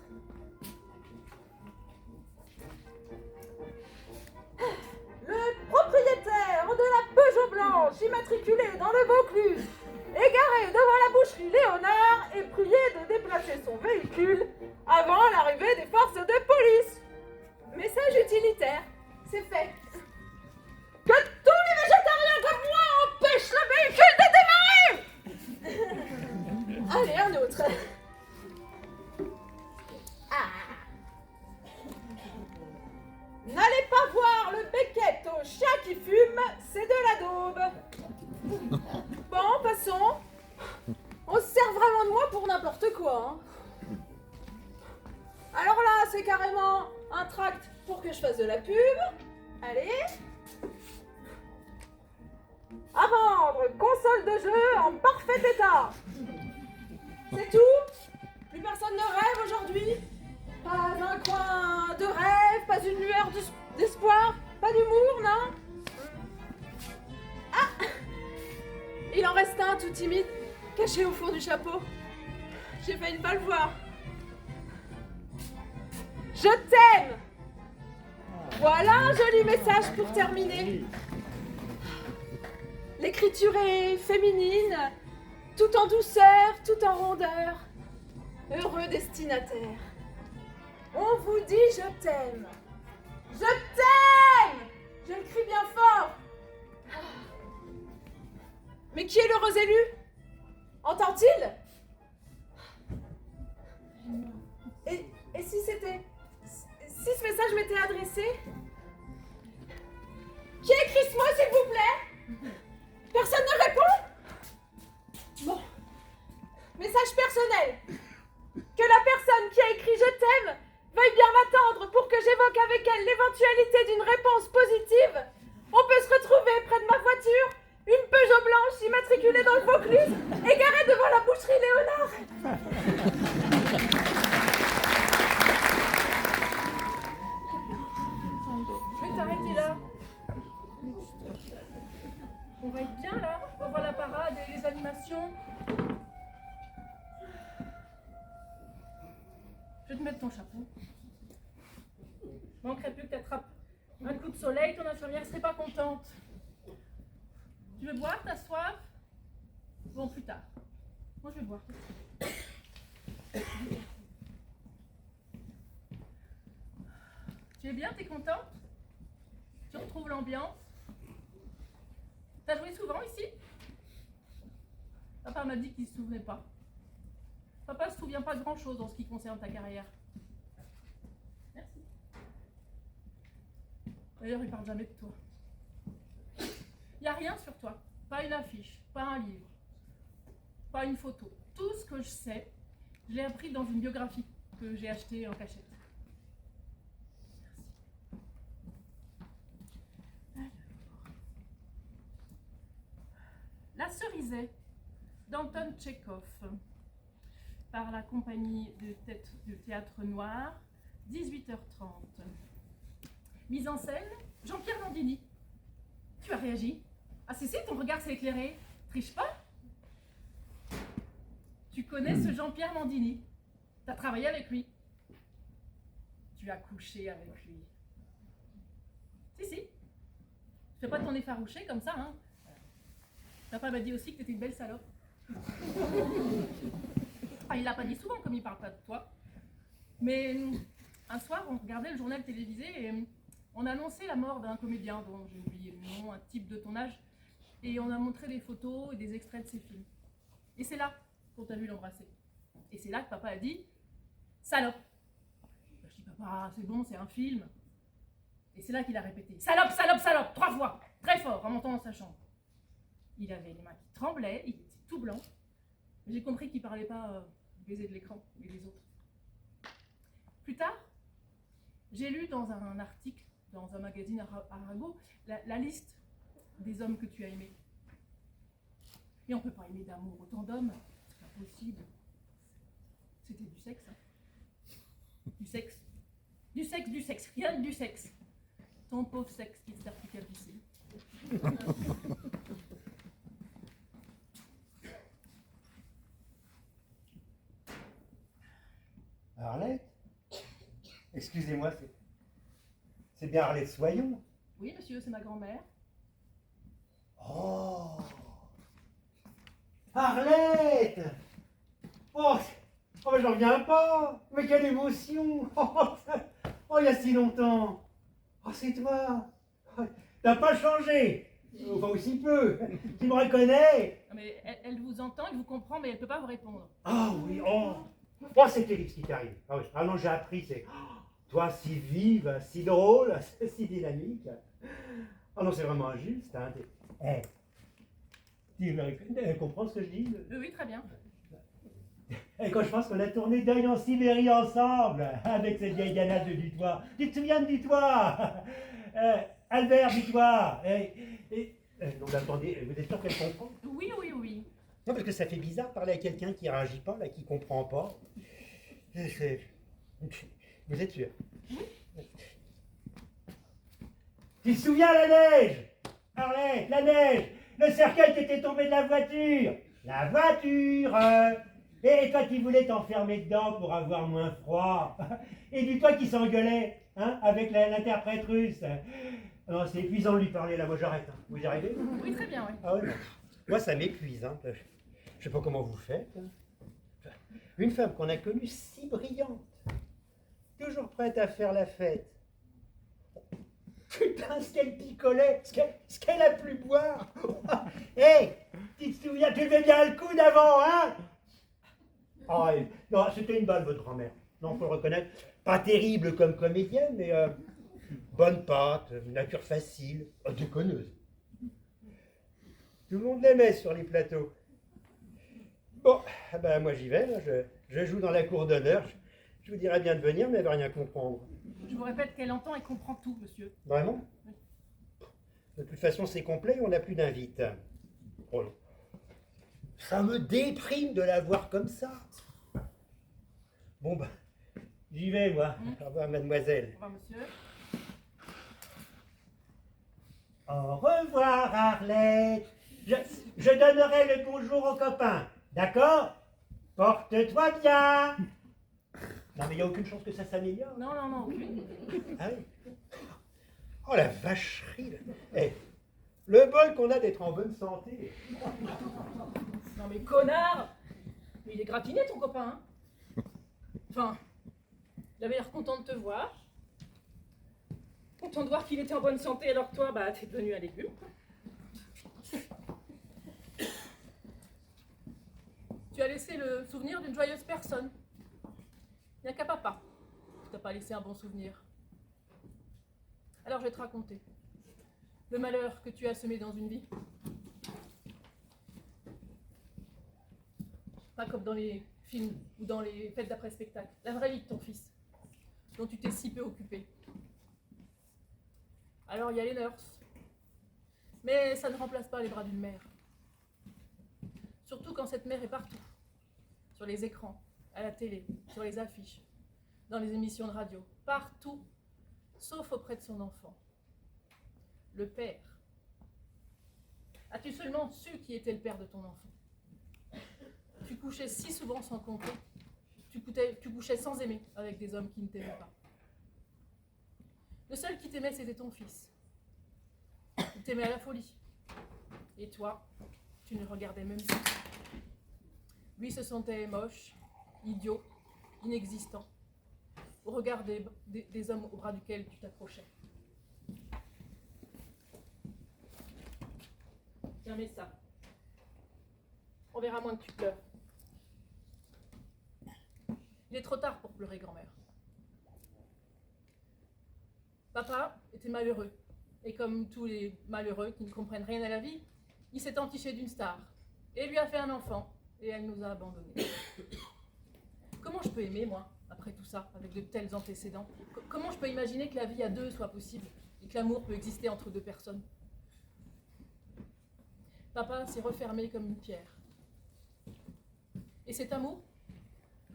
Le propriétaire de la Peugeot blanche immatriculée dans le Vaucluse, égaré devant la boucherie Léonard, est prié de déplacer son véhicule avant l'arrivée des forces de police. Message utilitaire, c'est fait. Que tous les végétariens comme moi empêchent le véhicule de démarrer! Allez, un autre. Ah. N'allez pas voir le becquet au chat qui fume, c'est de la daube. Bon, passons. On se sert vraiment de moi pour n'importe quoi. Hein. Alors là, c'est carrément un tract pour que je fasse de la pub. Allez. À vendre, console de jeu en parfait état. C'est tout? Plus personne ne rêve aujourd'hui? Pas un coin de rêve, pas une lueur d'espoir, pas d'humour, non? Ah! Il en reste un tout timide, caché au fond du chapeau. J'ai failli ne pas le voir. Je t'aime! Voilà un joli message pour terminer. L'écriture est féminine, tout en douceur, tout en rondeur. Heureux destinataire. On vous dit je t'aime. Je t'aime! Je le crie bien fort. Mais qui est l'heureux élu? Entend-il? Et si c'était... Si ce message m'était adressé? Qui a écrit ce mot, s'il vous plaît? Personne ne répond? Bon. Message personnel. Que la personne qui a écrit je t'aime veuille bien m'attendre pour que j'évoque avec elle l'éventualité d'une réponse positive. On peut se retrouver près de ma voiture, une Peugeot blanche immatriculée dans le Vaucluse, égarée devant la boucherie Léonard. Je vais te mettre ton chapeau. Manquerait plus que t'attrapes un coup de soleil, ton infirmière serait pas contente. Tu veux boire, t'as soif? Bon, plus tard. Moi, je vais boire. Tu es bien, t'es contente? Tu retrouves l'ambiance? T'as joué souvent ici? Papa m'a dit qu'il ne se souvenait pas. Papa ne se souvient pas de grand-chose en ce qui concerne ta carrière. Merci. D'ailleurs, il parle jamais de toi. Il n'y a rien sur toi. Pas une affiche, pas un livre, pas une photo. Tout ce que je sais, je l'ai appris dans une biographie que j'ai achetée en cachette. La Cerisay d'Anton Tchekhov, par la compagnie de théâtre noir, 18h30. Mise en scène, Jean-Pierre Landini. Tu as réagi? Ah si, ton regard s'est éclairé. Triche pas? Tu connais ce Jean-Pierre Landini. Tu as travaillé avec lui. Tu as couché avec lui. Si. Fais pas ton effarouché comme ça, hein. Papa m'a dit aussi que t'étais une belle salope. Ah, il l'a pas dit souvent, comme il parle pas de toi. Mais un soir, on regardait le journal télévisé et on a annoncé la mort d'un comédien dont j'ai oublié le nom, un type de ton âge. Et on a montré des photos et des extraits de ses films. Et c'est là qu'on t'a vu l'embrasser. Et c'est là que papa a dit « Salope !» Je dis « Papa, c'est bon, c'est un film. » Et c'est là qu'il a répété « Salope, salope, salope !» 3 fois, très fort, en montant dans sa chambre. Il avait les mains qui tremblaient, il était tout blanc. J'ai compris qu'il ne parlait pas du baiser de l'écran, mais des autres. Plus tard, j'ai lu dans un article, dans un magazine Arago, la liste des hommes que tu as aimés. Et on ne peut pas aimer d'amour autant d'hommes, c'est impossible. C'était du sexe. Hein. Du sexe. Du sexe, du sexe, rien que du sexe. Ton pauvre sexe qui te sert plus qu'à pisser. Arlette? Excusez-moi, c'est bien Arlette Soyon? Oui, monsieur, c'est ma grand-mère. Oh! Arlette! Oh, mais j'en reviens pas! Mais quelle émotion! Oh, il y a si longtemps! Oh, c'est toi! T'as pas changé! Enfin, aussi peu! Tu me reconnais? Mais elle vous entend, elle vous comprend, mais elle ne peut pas vous répondre. Ah oui, oh! Oh, c'est terrible ce qui t'arrive. Ah oui, ah non, j'ai appris, c'est... Toi, si vive, si drôle, si dynamique. Ah non, c'est vraiment injuste, hein. Tu comprends ce que je dis? Oui, très bien. Et quand je pense qu'on a tourné Deuil en Sibérie ensemble, avec cette vieille ganache de Dutoit. Tu te souviens de Dutoit? Albert Dutoit. Non, mais attendez, vous êtes sûr qu'elle comprend? Oui. Non, parce que ça fait bizarre de parler à quelqu'un qui réagit pas, là, qui comprend pas. Vous êtes sûr? Tu te souviens la neige? Arlette, la neige! Le cercueil qui était tombé de la voiture! La voiture! Et toi qui voulais t'enfermer dedans pour avoir moins froid! Et du toi qui s'engueulait, hein, avec l'interprète russe! Non, c'est épuisant de lui parler, là, moi j'arrête. Hein. Vous y arrivez? Oui, très bien, oui. Ah ouais, moi ça m'épuise, hein. Je sais pas comment vous faites. Hein. Une femme qu'on a connue si brillante, toujours prête à faire la fête. Putain, ce qu'elle picolait, ce qu'elle a pu boire. Hé, tu te souviens, tu levais bien le coude avant, hein? Ah, non, c'était une balle, votre grand-mère. Non, faut le reconnaître. Pas terrible comme comédienne, mais bonne patte, nature facile, déconneuse. Tout le monde l'aimait sur les plateaux. Bon, ben moi j'y vais, là, je joue dans la cour d'honneur. Je vous dirais bien de venir, mais elle ne va rien comprendre. Je vous répète qu'elle entend et comprend tout, monsieur. Vraiment? Oui. De toute façon, c'est complet, on n'a plus d'invite. Oh, ça me déprime de la voir comme ça. Bon, ben, j'y vais, moi. Au revoir, mademoiselle. Au revoir, monsieur. Au revoir, Arlette. Je donnerai le bonjour aux copains, d'accord? Porte-toi bien. Non, mais il n'y a aucune chance que ça s'améliore. Non, non, non. Ah oui. Oh, la vacherie, là. Eh, le bol qu'on a d'être en bonne santé. Non mais connard! Mais il est gratiné ton copain, hein? Enfin, il avait l'air content de te voir. Content de voir qu'il était en bonne santé alors que toi, bah, t'es devenu un légume. Tu as laissé le souvenir d'une joyeuse personne. Il n'y a qu'à papa. Tu n'as pas laissé un bon souvenir. Alors je vais te raconter le malheur que tu as semé dans une vie. Pas comme dans les films ou dans les fêtes d'après-spectacle. La vraie vie de ton fils, dont tu t'es si peu occupé. Alors il y a les nurses. Mais ça ne remplace pas les bras d'une mère. Surtout quand cette mère est partout. Sur les écrans, à la télé, sur les affiches, dans les émissions de radio. Partout, sauf auprès de son enfant. Le père. As-tu seulement su qui était le père de ton enfant? Tu couchais si souvent sans compter. Tu couchais sans aimer avec des hommes qui ne t'aimaient pas. Le seul qui t'aimait, c'était ton fils. Il t'aimait à la folie. Et toi, tu ne le regardais même pas. Lui se sentait moche, idiot, inexistant, au regard des hommes au bras duquel tu t'accrochais. Tiens, mets ça. On verra moins que tu pleures. Il est trop tard pour pleurer, grand-mère. Papa était malheureux. Et comme tous les malheureux qui ne comprennent rien à la vie, il s'est entiché d'une star. Et lui a fait un enfant. Et elle nous a abandonnés. Comment je peux aimer, moi, après tout ça, avec de tels antécédents? Comment je peux imaginer que la vie à deux soit possible et que l'amour peut exister entre deux personnes? Papa s'est refermé comme une pierre. Et cet amour,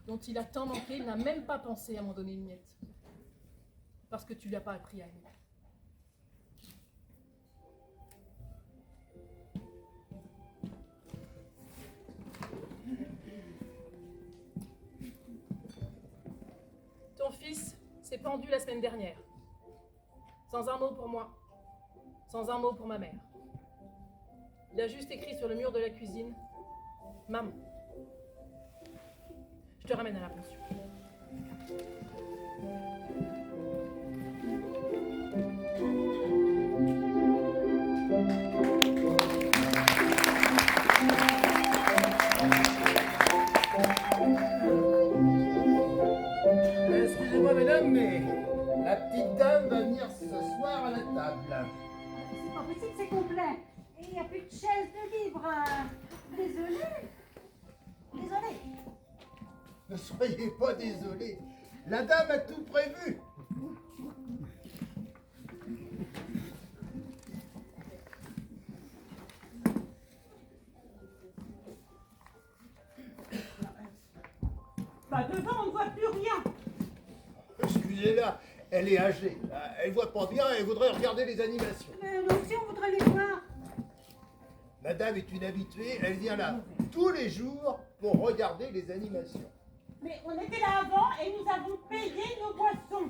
dont il a tant manqué, il n'a même pas pensé à m'en donner une miette. Parce que tu lui as pas appris à aimer. Ton fils s'est pendu la semaine dernière. Sans un mot pour moi. Sans un mot pour ma mère. Il a juste écrit sur le mur de la cuisine « Maman ». Je te ramène à la pension. Excusez-moi, madame, mais la petite dame va venir ce soir à la table. C'est pas possible, c'est complet. Et il n'y a plus de chaise de libre. Désolée. Désolée. Ne soyez pas désolé. La dame a tout prévu. Bah devant, on ne voit plus rien. Excusez-la, elle est âgée. Elle voit pas bien, elle voudrait regarder les animations. Mais nous aussi, on voudrait les voir. Madame est une habituée, elle vient là tous les jours pour regarder les animations. Mais on était là avant et nous avons payé nos boissons.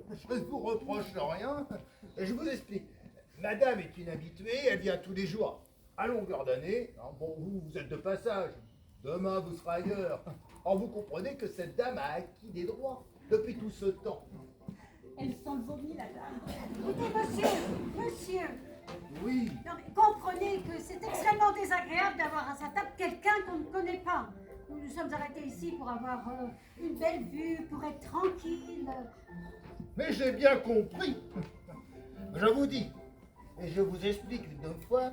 Je ne vous reproche rien, je vous explique. Madame est une habituée, elle vient tous les jours à longueur d'année. Bon, vous êtes de passage. Demain, vous serez ailleurs. Or, vous comprenez que cette dame a acquis des droits depuis tout ce temps. Elle sent le vomi, la dame. Écoutez, monsieur. Oui. Non, mais comprenez que c'est extrêmement désagréable d'avoir à sa table quelqu'un qu'on ne connaît pas. Nous nous sommes arrêtés ici pour avoir une belle vue, pour être tranquille. Mais j'ai bien compris. Je vous dis, et je vous explique une autre fois,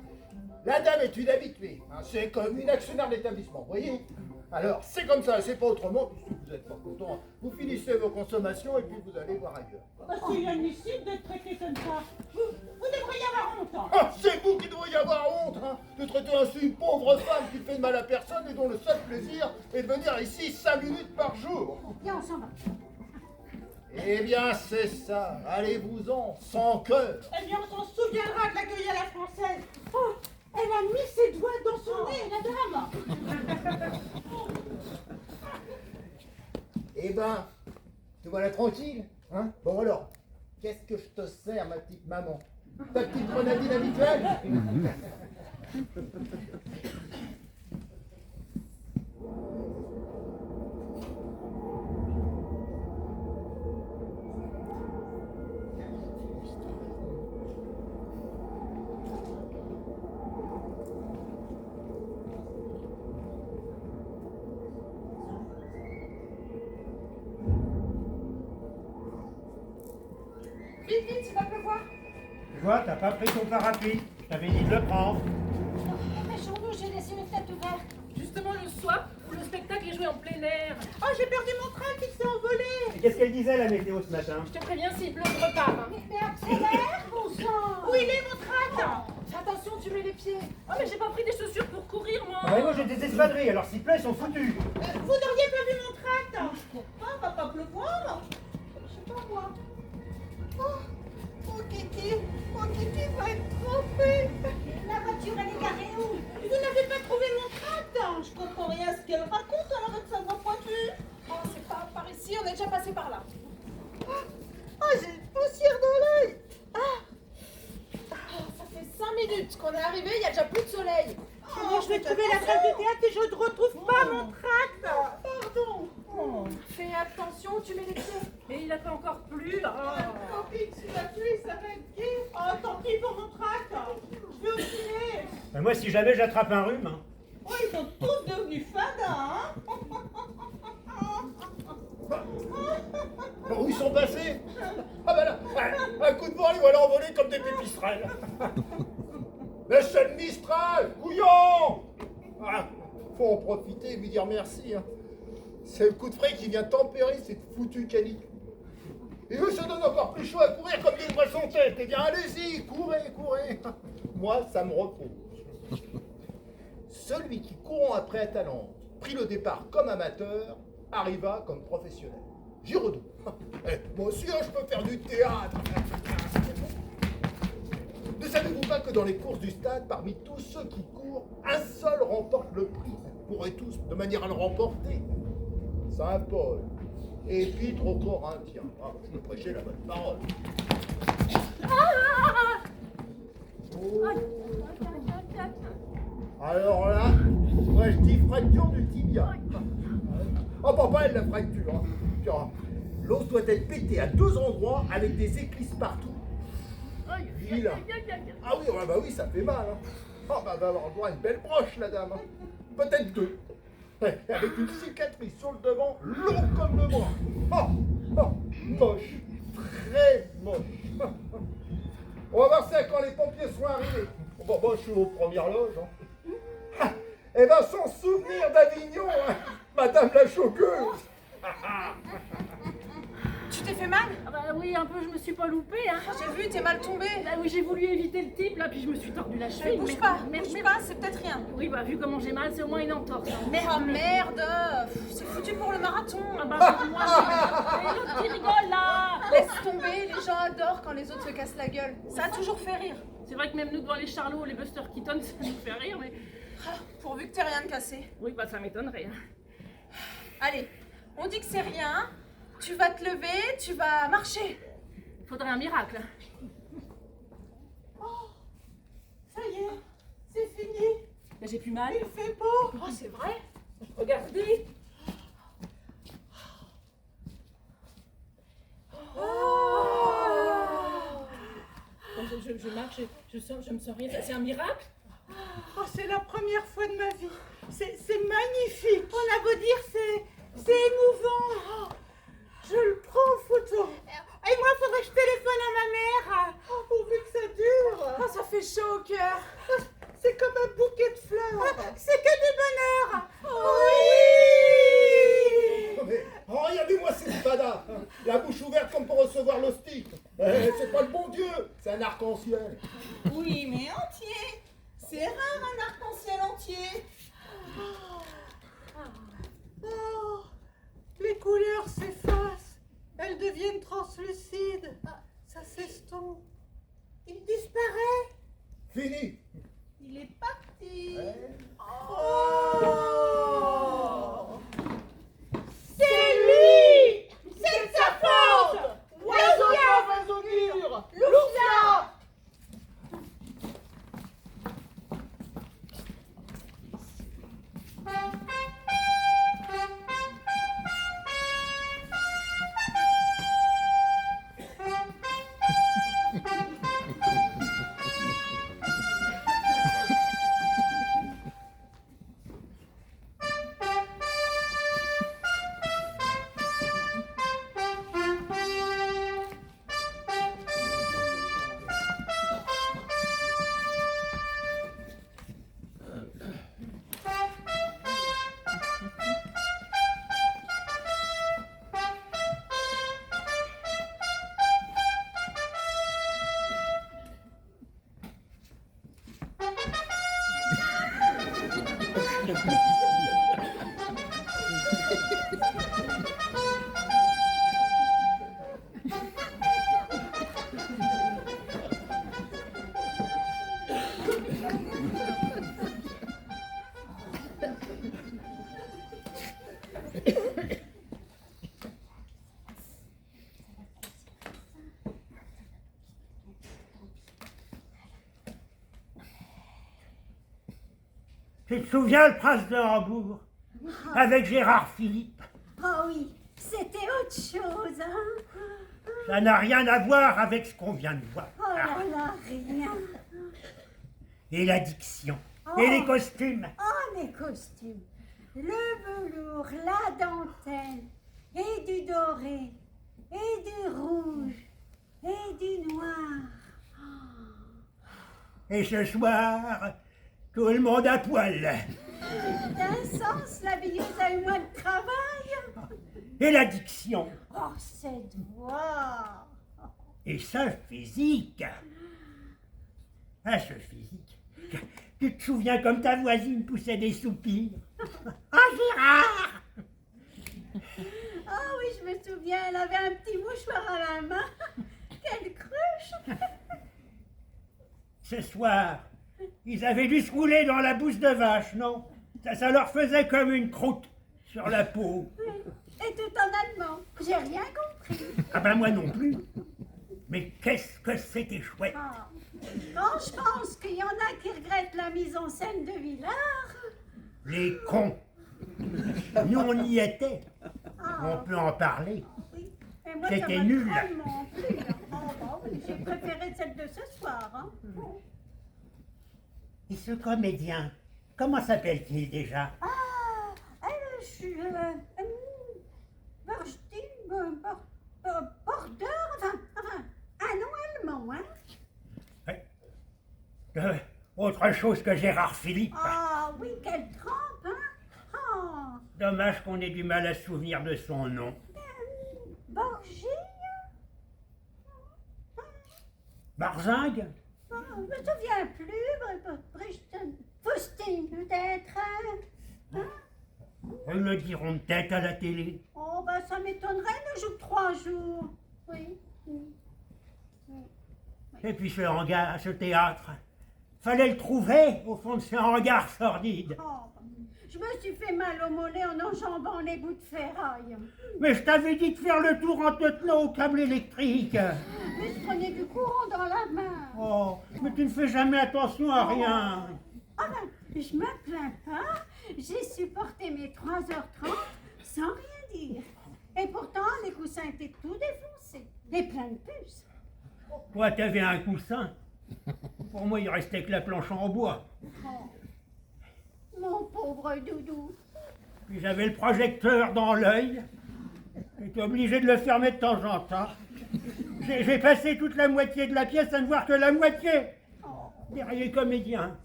la dame est une habituée. C'est comme une actionnaire d'établissement, vous voyez? Alors, c'est comme ça, c'est pas autrement, puisque vous n'êtes pas content. Vous finissez vos consommations et puis vous allez voir ailleurs. C'est inadmissible d'être traité comme ça. Vous devriez avoir honte. Hein. Ah, c'est vous qui devriez avoir honte, hein, de traiter ainsi une pauvre femme qui fait de mal à personne et dont le seul plaisir est de venir ici 5 minutes par jour. Viens, on s'en va. Eh bien, c'est ça. Allez-vous-en, sans cœur. Eh bien, on s'en souviendra de l'accueil à la française. Oh, elle a mis ses doigts dans son nez, la dame. Eh ben, te voilà tranquille, hein? Bon alors, qu'est-ce que je te sers, ma petite maman? Ta petite grenadine habituelle? Vite, vite, il va pleuvoir. Tu vois, t'as pas pris ton parapluie. Je t'avais dit de le prendre. Dépêchons-nous, j'ai laissé une fenêtre ouverte. Justement le soir où le spectacle est joué en plein air. Oh, j'ai perdu mon train qui s'est envolé. Et qu'est-ce qu'elle disait la météo ce matin? Je te préviens, s'il pleut, je repars. Hein. Mais accélère, bon sang. Où il est mon train? Fais attention, tu mets les pieds. Oh, mais j'ai pas pris des chaussures pour courir, moi. Ah ouais, moi j'ai des espadrilles, alors s'il pleut, ils sont foutus. Vous n'auriez pas vu mon train? Ah, va pas pleuvoir. Je sais pas moi. Oh, Kiki va être trempé. La voiture, elle est garée où? Vous n'avez pas trouvé mon train? Je comprends rien à ce qu'elle raconte alors avec sa voix pointue. Oh, c'est pas par ici, on est déjà passé par là. Oh, j'ai une poussière dans l'œil. Oh, ça fait 5 minutes qu'on est arrivé, il y a déjà plus de soleil. Comment je vais trouver la salle de théâtre et je ne retrouve pas mon tract? Pardon. Fais attention, tu mets les pieds. Et il a pas encore plu. Tant pis, si la pluie s'arrête. Oh, tant pis pour mon tract. Je vais au ciné. Ben moi, si jamais j'attrape un rhume, hein. Oh, ils sont tous devenus fadins, hein. Où ils sont passés? Ah ben là, un coup de vent, ils vont l'envoler comme des pipistrelles. Monsieur le Mistral, couillon! Ah, faut en profiter et lui dire merci. Hein. C'est le coup de frais qui vient tempérer cette foutue canicule. Et eux se donnent encore plus chaud à courir comme des poissons-têtes. Eh bien, allez-y, courez, courez. Moi, ça me repose. Celui qui, courant après Atalante, prit le départ comme amateur, arriva comme professionnel. Giraudoux. Moi aussi, hein, je peux faire du théâtre. Ne savez-vous pas que dans les courses du stade, parmi tous ceux qui courent, un seul remporte le prix? Courez tous de manière à le remporter. Saint Paul, épître aux Corinthiens. Ah, je peux prêcher la bonne parole. Oh. Alors là, moi je dis fracture du tibia. Oh papa, elle la fracture. Hein. Tiens, l'os doit être pété à 2 endroits avec des éclisses partout. Vilain. Ah oui, bah oui, ça fait mal. Hein. Oh bah va avoir droit à une belle broche, la dame. Hein. Peut-être 2. Avec une cicatrice sur le devant, long comme le bras. Oh, oh, moche. Très moche. On va voir ça quand les pompiers sont arrivés. Bon, bah, je suis aux premières loges. Hein. Eh ben, sans souvenir d'Avignon, hein, Madame la choqueuse. Tu t'es fait mal? Ah bah oui, un peu, je me suis pas loupée, hein. J'ai vu, t'es mal tombé. Bah oui, j'ai voulu éviter le type, là, puis je me suis tordu la cheville. Bouge mais- pas, mais- bouge mais- pas, c'est peut-être rien. Oui, bah vu comment j'ai mal, c'est au moins une entorse. Hein. Oh merde, c'est foutu pour le marathon. Ah bah moi, et l'autre qui rigole, là. Laisse tomber, les gens adorent quand les autres se cassent la gueule. Ça a toujours fait rire. C'est vrai que même nous, devant les Charlots, les Buster Keaton, ça nous fait rire, mais... Ah, pourvu que t'aies rien de cassé. Oui, bah ça m'étonnerait. Hein. Allez, on dit que c'est rien. Tu vas te lever, tu vas marcher. Faudrait un miracle. Ça y est, c'est fini. Mais j'ai plus mal. Il fait beau. Oh, c'est vrai. Regardez. Je marche, je me sens rien. C'est un miracle. Oh, c'est la première fois de ma vie. C'est magnifique. On a beau dire, c'est émouvant. Oh, je le prends en photo. Et moi, il faudrait que je téléphone à ma mère. Oh, pourvu que ça dure. Oh, ça fait chaud au cœur. C'est comme un bouquet de fleurs. C'est que du bonheur. Oui. Mais regardez-moi ces espadas. Hein. La bouche ouverte comme pour recevoir l'hostie. C'est pas le bon Dieu, c'est un arc-en-ciel. Oui, mais entier. C'est rare un arc-en-ciel entier. Oh, les couleurs s'effacent. Elles deviennent translucides. Ça s'estompe. Il disparaît. Fini. Il est parti. Ouais. Oh, c'est lui. Tu te souviens le prince de Hambourg avec Gérard Philippe? Oh oui, c'était autre chose, hein. Ça n'a rien à voir avec ce qu'on vient de voir. Oh là là, rien. Et la diction. Oh. Et les costumes. Oh, les costumes. Le velours, la dentelle, et du doré, et du rouge, et du noir. Et ce soir, tout le monde à poil. D'un sens, la veilleuse a eu moins de travail. Et la diction. Oh, cette voix. Et ce physique. Ah, ce physique. Tu te souviens comme ta voisine poussait des soupirs? Ah, Gérard! Ah oui, je me souviens, elle avait un petit mouchoir à la main. Quelle cruche. Ce soir, ils avaient dû se rouler dans la bouse de vache, non? Ça leur faisait comme une croûte sur la peau. Et tout en allemand. J'ai rien compris. Ah ben moi non plus. Mais qu'est-ce que c'était chouette. Ah. Bon, je pense qu'il y en a qui regrettent la mise en scène de Villard. Les cons. Nous, on y était. Ah. On peut en parler. Oui. Et moi, C'était ça m'a nul. drôlement plu, hein. Oh, bah oui, j'ai préféré celle de ce soir. Hein. Et ce comédien, comment s'appelle-t-il déjà? Ah, elle, je suis... Border, enfin, un nom allemand, hein. Autre chose que Gérard Philippe. Ah oui, quelle trempe, hein. Oh. Dommage qu'on ait du mal à se souvenir de son nom. Borgie. Barzingue? Oh, je me souviens plus, Faustine peut-être, hein. Ils me diront peut-être à la télé. Oh, ben ça m'étonnerait, ne joue que 3 jours. Oui. Et puis ce hangar, ce théâtre, fallait le trouver au fond de ce hangar sordide. Oh, je me suis fait mal au mollet en enjambant les bouts de ferraille. Mais je t'avais dit de faire le tour en te tenant au câble électrique. Mais je prenais du courant dans la main. Oh, mais tu ne fais jamais attention à rien. Ah ben, je me plains pas. J'ai supporté mes 3h30 sans rien dire. Et pourtant, les coussins étaient tout défoncés. Et plein de puces. Toi, t'avais un coussin. Pour moi, il restait que la planche en bois. Oh, mon pauvre doudou. Puis j'avais le projecteur dans l'œil. J'étais obligé de le fermer de temps en temps. J'ai passé toute la moitié de la pièce à ne voir que la moitié derrière les comédiens.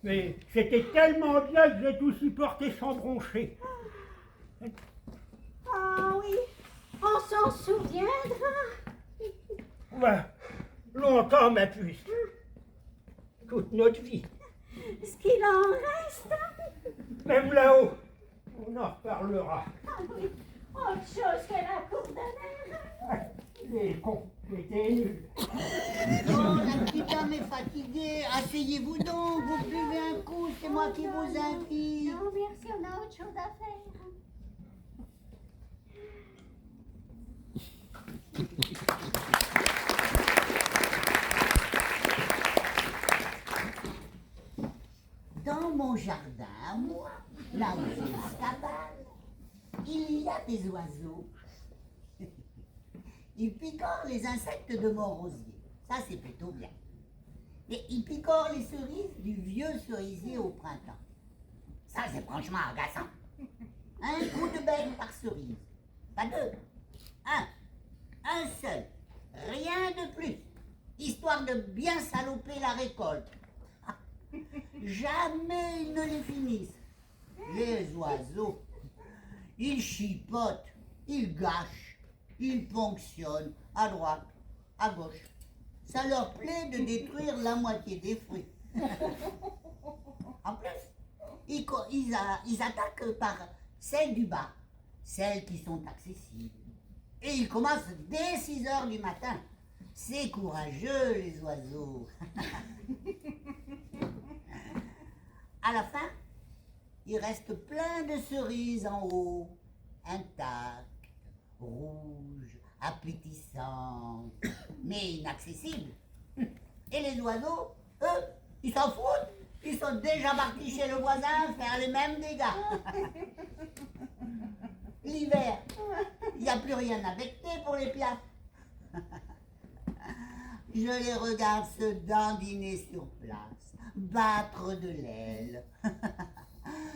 Mais c'était tellement bien que j'ai tout supporté sans broncher. Ah oui, on s'en souviendra. Ouais, longtemps, ma puce. Toute notre vie. Ce qu'il en reste. Même là-haut, on en reparlera. Ah oui, autre chose que la cour de l'air. Les cons, c'était nul. Oh, la petite dame est fatiguée. Asseyez-vous donc, vous buvez un coup, c'est moi qui vous invite. Non, merci, on a autre chose à faire. Dans mon jardin, moi, là où j'ai ma cabane, il y a des oiseaux. Ils picorent les insectes de mon rosier. Ça, c'est plutôt bien. Et ils picorent les cerises du vieux cerisier au printemps. Ça, c'est franchement agaçant. Un coup de bec par cerise. Pas deux. Un seul. Rien de plus. Histoire de bien saloper la récolte. Jamais ils ne les finissent. Les oiseaux, ils chipotent, ils gâchent, ils ponctionnent à droite, à gauche. Ça leur plaît de détruire la moitié des fruits. En plus, ils attaquent par celles du bas, celles qui sont accessibles. Et ils commencent dès 6 heures du matin. C'est courageux, les oiseaux. À la fin, il reste plein de cerises en haut, intactes, rouges, appétissantes, mais inaccessibles. Et les oiseaux, eux, ils s'en foutent. Ils sont déjà partis chez le voisin faire les mêmes dégâts. L'hiver, il n'y a plus rien à becter pour les piafs. Je les regarde se dandiner sur place, battre de l'aile,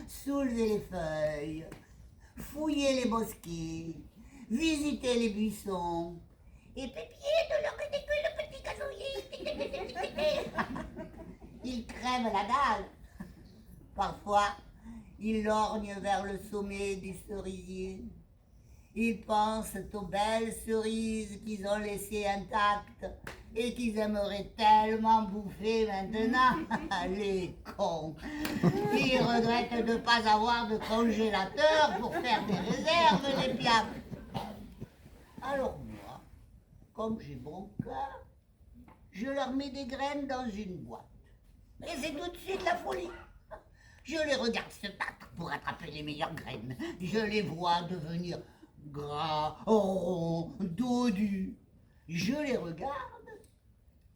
soulever les feuilles, fouiller les bosquets, visiter les buissons et pépier de leur ridicule petit gazouillis. Ils crèvent la dalle. Parfois, ils lorgnent vers le sommet du cerisier. Ils pensent aux belles cerises qu'ils ont laissées intactes et qu'ils aimeraient tellement bouffer maintenant. Les cons. Ils regrettent de ne pas avoir de congélateur pour faire des réserves, les piafs. Alors moi, comme j'ai bon cœur, je leur mets des graines dans une boîte. Et c'est tout de suite la folie. Je les regarde se battre pour attraper les meilleures graines. Je les vois devenir gras, ronds, dodus. Je les regarde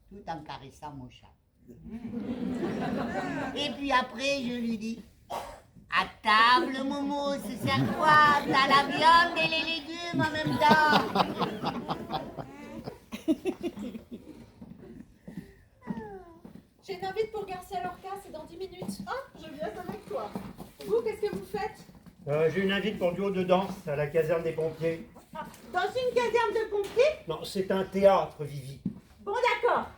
tout en caressant mon chat. Et puis après, je lui dis, à table, Momo, c'est ça quoi? T'as la viande et les légumes en même temps. J'ai une invite pour Garcia Lorca, c'est dans 10 minutes. Ah, je viens avec toi. Vous, qu'est-ce que vous faites? J'ai une invite pour duo de danse à la caserne des pompiers. Ah, dans une caserne de pompiers? Non, c'est un théâtre, Vivi. Bon, d'accord.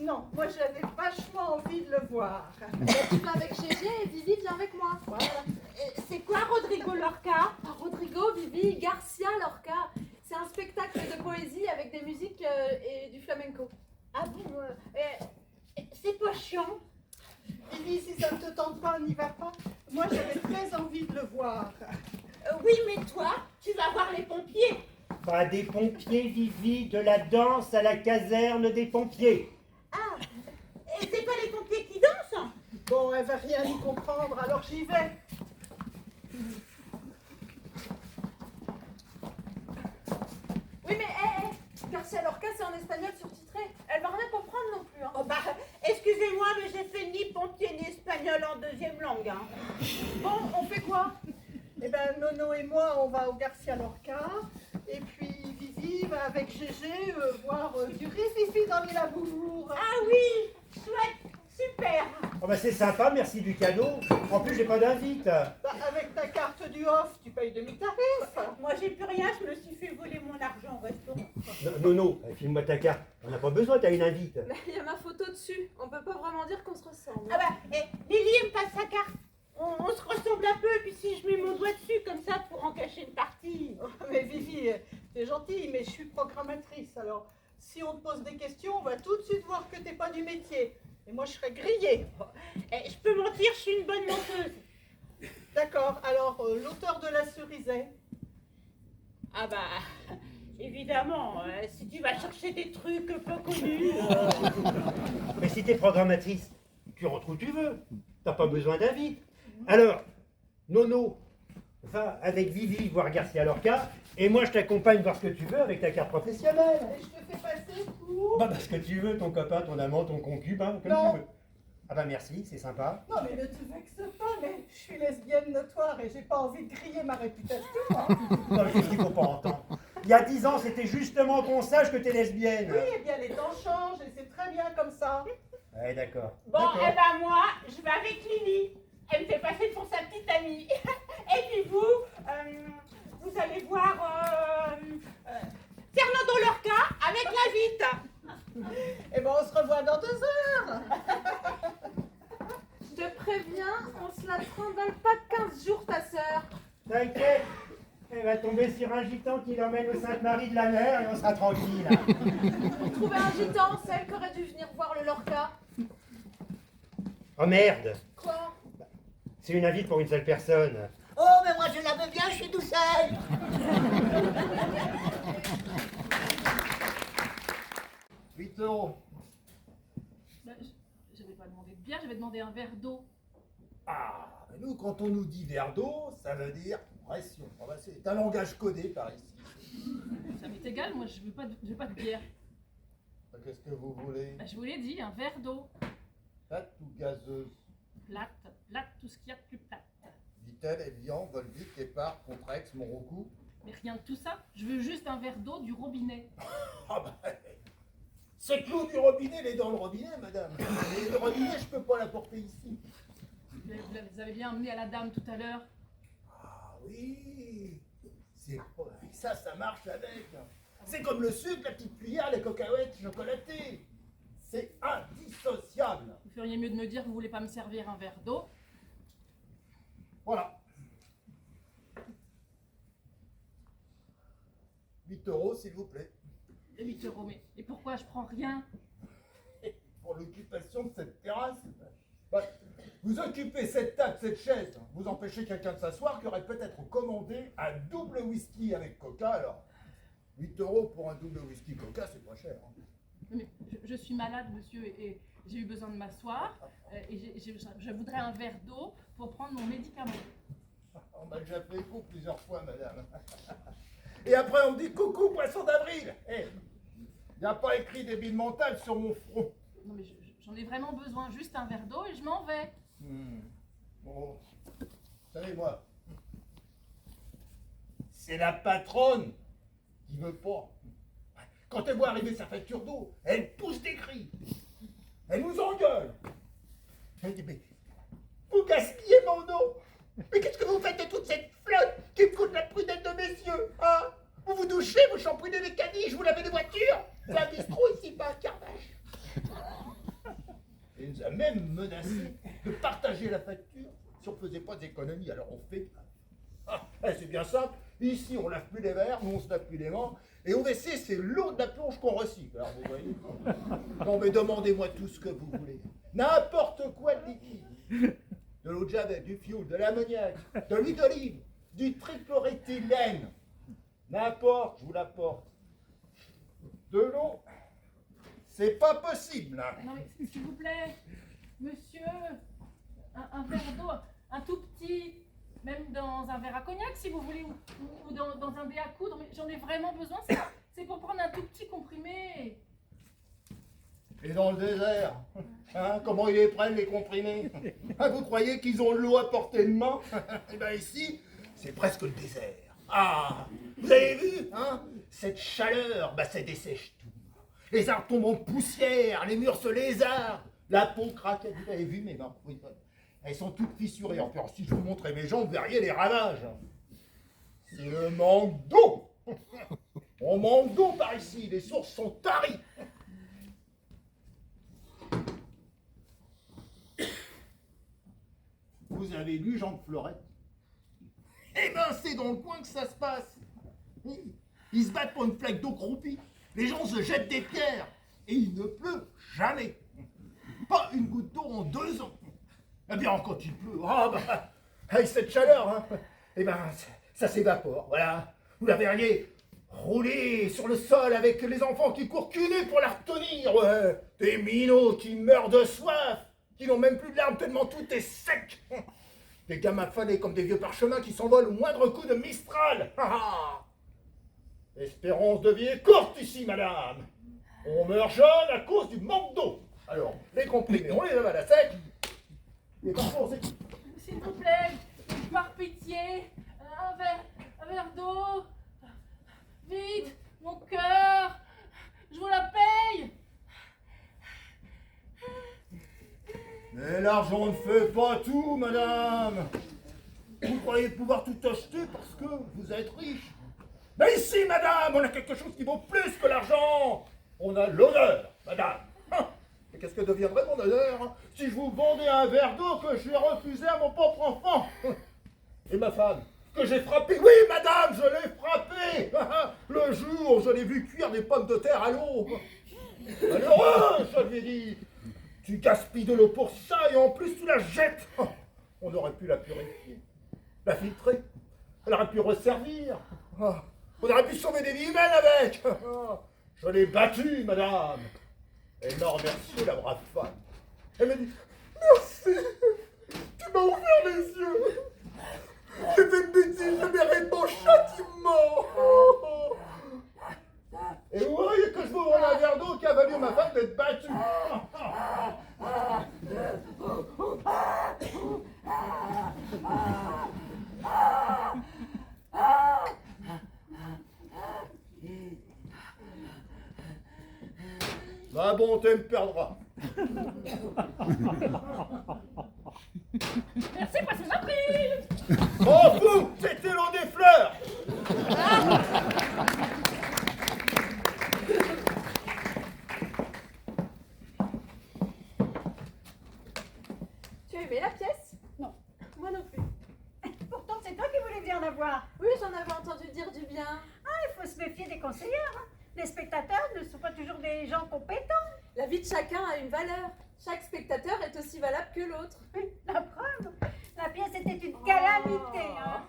Non, moi j'avais vachement envie de le voir. Tu vas avec Gégé et Vivi vient avec moi. Voilà. C'est quoi Rodrigo Lorca? Ah, Rodrigo, Vivi, Garcia Lorca. C'est un spectacle de poésie avec des musiques et du flamenco. Ah bon, c'est pas chiant. Vivi, si ça ne te tente pas, on n'y va pas. Moi j'avais très envie de le voir. Oui, mais toi, tu vas voir les pompiers. Pas des pompiers, Vivi, de la danse à la caserne des pompiers. Ah, et c'est pas les pompiers qui dansent? Bon, elle va rien y comprendre, alors j'y vais. Oui, mais Garcia Lorca, c'est en espagnol surtitré. Elle va rien comprendre non plus. Hein. Oh bah, excusez-moi, mais j'ai fait ni pompier ni espagnol en deuxième langue. Hein. Bon, on fait quoi? Eh ben, Nono et moi, on va au Garcia Lorca. Et puis Vivi va avec Gégé voir du rififi dans les labours. Ah oui, chouette, super. Oh bah c'est sympa, merci du cadeau. En plus, j'ai pas d'invite. Bah, avec ta carte du off, tu payes demi-tarif. Moi, j'ai plus rien, je me suis fait voler mon argent au restaurant. Nono, file-moi ta carte. On n'a pas besoin, t'as une invite. Mais il y a ma photo dessus. On peut pas vraiment dire qu'on se ressemble. Ah bah, Lily me passe sa carte. On se ressemble un peu, et puis si je mets mon doigt dessus comme ça pour en cacher une partie. Oh, mais Vivi, t'es gentille, mais je suis programmatrice. Alors, si on te pose des questions, on va tout de suite voir que t'es pas du métier. Et moi, je serais grillée. Je peux mentir, je suis une bonne menteuse. D'accord, alors, l'auteur de la cerisée. Ah bah, évidemment, si tu vas chercher des trucs peu connus... Mais si t'es programmatrice, tu rentres où tu veux. T'as pas besoin d'invite. Alors, Nono va avec Vivi voir Garcia Lorca, et moi je t'accompagne voir ce que tu veux avec ta carte professionnelle. Et je te fais passer pour... Bah parce que tu veux, ton copain, ton amant, ton concubin, comme Non. tu veux. Ah bah merci, c'est sympa. Non mais ne te vexe pas, mais je suis lesbienne notoire et j'ai pas envie de griller ma réputation. Hein. Non mais qu'est-ce qu'il faut pas entendre. Il y a 10 ans, c'était justement qu'on sache que t'es lesbienne. Oui, eh bien les temps changent et c'est très bien comme ça. Ouais, d'accord. Bon, D'accord. eh ben moi, je vais avec Lily. Elle me fait passer pour sa petite amie. Et puis vous, vous allez voir Fernando Lorca avec l'invite. Eh ben on se revoit dans 2 heures. Je te préviens, on se la trimballe pas de 15 jours, ta sœur. T'inquiète, elle va tomber sur un gitan qui l'emmène au Sainte-Marie de la Mer et on sera tranquille. Trouver un gitan, c'est elle qui aurait dû venir voir le Lorca. Oh merde. Quoi? C'est une invite pour une seule personne. Oh, mais moi je la veux bien, je suis tout seul. 8 €. Ben, je vais pas demander de bière, je vais demander un verre d'eau. Ah, mais nous, quand on nous dit verre d'eau, ça veut dire pression. Ah bah, c'est un langage codé par ici. Ça m'est égal, moi je veux pas de bière. Bah, qu'est-ce que vous voulez? Ben, je vous l'ai dit, un verre d'eau. Plate ou gazeuse? Plate, tout ce qu'il y a de plus plate. Vitel, Evian, Volvic, Képar, Contrex, Montrocou. Mais rien de tout ça, je veux juste un verre d'eau du robinet. Ah bah, cette l'eau du robinet, elle est dans le robinet, madame. Et le robinet, je peux pas l'apporter ici. Vous avez bien amené à la dame tout à l'heure. Ah oui, ça marche avec. C'est comme le sucre, la petite cuillère, les cacahuètes chocolatées. C'est indissociable. Vous feriez mieux de me dire que vous voulez pas me servir un verre d'eau. Voilà. 8 € s'il vous plaît. 8 €, mais et pourquoi je prends rien? Pour l'occupation de cette terrasse. Bah, vous occupez cette table, cette chaise, vous empêchez quelqu'un de s'asseoir qui aurait peut-être commandé un double whisky avec coca. Alors, 8 € pour un double whisky coca, c'est pas cher. Hein. Mais je suis malade, monsieur, et j'ai eu besoin de m'asseoir. Et je voudrais un verre d'eau pour prendre mon médicament. On m'a déjà fait écho plusieurs fois, madame. Et après, on me dit coucou, poisson d'avril. Il n'y a pas écrit débile mental sur mon front. Non, mais j'en ai vraiment besoin, juste un verre d'eau et je m'en vais. Bon, vous savez, moi, c'est la patronne qui veut pas. Quand elle voit arriver sa facture d'eau, elle pousse des cris. Elle nous engueule. Elle dit, mais vous gaspillez mon eau. Mais qu'est-ce que vous faites de toute cette flotte qui me coûte la prudence de mes yeux, hein? Vous vous douchez, vous shampouinez les caddies, vous lavez les voitures. C'est un bistrot ici, pas un carnage. Et il nous a même menacé de partager la facture si on ne faisait pas d'économies. Alors on fait. C'est bien simple. Ici, on lave plus les verres, nous on se lave plus les mains. Et au WC, c'est l'eau de la plonge qu'on recycle. Alors vous voyez. Non mais demandez-moi tout ce que vous voulez. N'importe quoi de liquide. De l'eau de javel, du fioul, de l'ammoniac, de l'huile d'olive, du trichloroéthylène. N'importe, je vous l'apporte. De l'eau, c'est pas possible. Hein. Non mais s'il vous plaît, monsieur, un verre d'eau, un tout petit, même dans un verre à cognac si vous voulez, ou dans un dé à coudre, mais j'en ai vraiment besoin, c'est pour prendre un tout petit comprimé. Et dans le désert, hein, comment ils les prennent les comprimés? Vous croyez qu'ils ont l'eau à portée de main? Eh bien ici, c'est presque le désert. Ah, vous avez vu, hein? Cette chaleur, bah ça dessèche tout. Les arbres tombent en poussière, les murs se lézardent, la peau craque. Vous avez vu mes mains? Oui, elles sont toutes fissurées. Enfin, si je vous montrais mes jambes, vous verriez les ravages. C'est le manque d'eau. On manque d'eau par ici, les sources sont taries. Vous avez lu Jean de Florette? Eh ben, c'est dans le coin que ça se passe. Ils se battent pour une flaque d'eau croupie. Les gens se jettent des pierres. Et il ne pleut jamais. Pas une goutte d'eau en 2 ans. Eh bien, quand il pleut, avec cette chaleur, hein, eh ben, ça s'évapore, voilà. Vous la verriez rouler sur le sol avec les enfants qui courent cul nus pour la retenir. Ouais. Des minots qui meurent de soif, qui n'ont même plus de larmes tellement tout est sec. Des gamins fanés comme des vieux parchemins qui s'envolent au moindre coup de Mistral. L'espérance de vie est courte ici, madame. On meurt jeune à cause du manque d'eau. Alors, les comprimés, on les avale à sec. Et parfois, on s'équipe. S'il vous plaît, par pitié, un verre d'eau. Vite, mon cœur, je vous la paye. Mais l'argent ne fait pas tout, madame. Vous croyez pouvoir tout acheter parce que vous êtes riche. Mais ici, madame, on a quelque chose qui vaut plus que l'argent. On a l'honneur, madame. Et qu'est-ce que deviendrait mon honneur si je vous vendais un verre d'eau que j'ai refusé à mon propre enfant? Et ma femme, que j'ai frappée, oui, madame, je l'ai frappée. Le jour où je l'ai vu cuire des pommes de terre à l'eau. Malheureux, je lui ai dit. Tu gaspilles de l'eau pour ça et en plus tu la jettes. On aurait pu la purifier, la filtrer. Elle aurait pu resservir. Ah, on aurait pu sauver des vies humaines avec. Ah, je l'ai battue, madame. Elle m'a remercié, la brave femme. Elle m'a dit, merci, tu m'as ouvert les yeux. J'ai fait une bêtise, je mérite mon châtiment. Oh. Et vous voyez que je m'ouvre un verre d'eau qui a valu à ma femme d'être battue. Ma bonté me perdra. Merci, passez l'april. Oh fou, c'était l'eau des fleurs. Tu as aimé la pièce? Non. Moi non plus. Pourtant, c'est toi qui voulais bien la voir. Oui, j'en avais entendu dire du bien. Ah, il faut se méfier des conseillères. Hein. Les spectateurs ne sont pas toujours des gens compétents. La vie de chacun a une valeur. Chaque spectateur est aussi valable que l'autre. La preuve, la pièce était une calamité. Hein.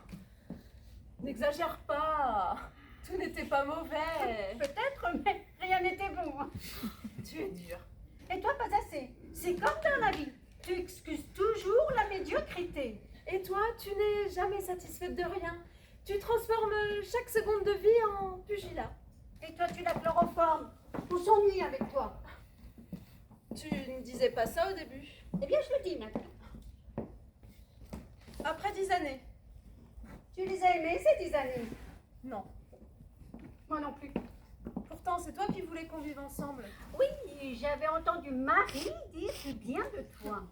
N'exagère pas. Tout n'était pas mauvais. Peut-être, mais rien n'était bon. Hein. Tu es dur. Et toi, pas assez. C'est comme dans la vie. Tu excuses toujours la médiocrité. Et toi, tu n'es jamais satisfaite de rien. Tu transformes chaque seconde de vie en pugilat. Et toi, tu la chloroformes. On s'ennuie avec toi. Tu ne disais pas ça au début. Eh bien, je le dis maintenant. Après 10 années. Tu les as aimés, ces 10 années? Non. Moi non plus. Pourtant, c'est toi qui voulais qu'on vive ensemble. Oui, j'avais entendu Marie dire du bien de toi.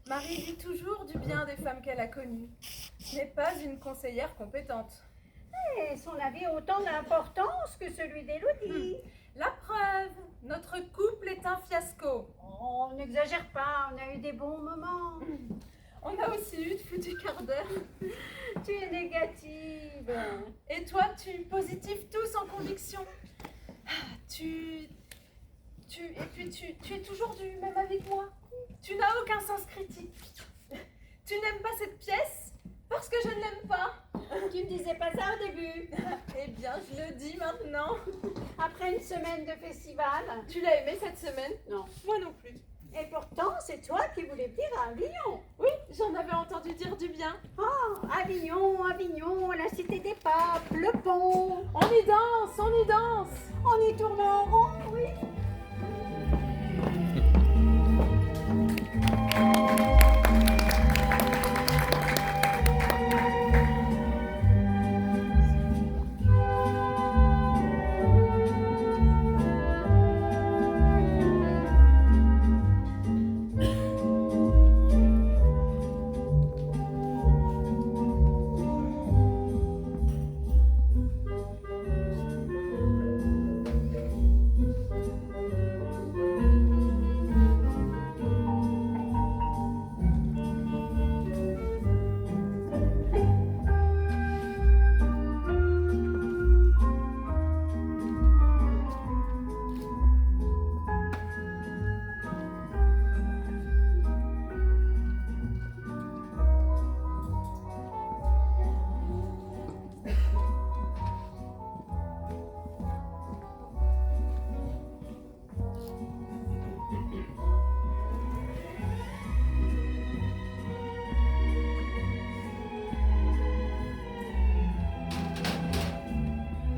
Marie dit toujours du bien des femmes qu'elle a connues. N'est pas une conseillère compétente. Et son avis a autant d'importance que celui d'Élodie. La preuve, notre couple est un fiasco. Oh, n'exagère pas, on a eu des bons moments. On a aussi eu de foutus quarts d'heure. Tu es négative. Et toi, tu positives tout sans conviction. Tu es toujours du même avis que moi. Tu n'as aucun sens critique. Tu n'aimes pas cette pièce parce que je ne l'aime pas. Tu ne disais pas ça au début. Eh bien, je le dis maintenant. Après une semaine de festival. Tu l'as aimé cette semaine? Non. Moi non plus. Et pourtant, c'est toi qui voulais venir à Avignon. Oui, j'en avais entendu dire du bien. Oh, Avignon, Avignon, la cité des papes, le pont. On y danse, on y danse. On y tourne en rond, oui.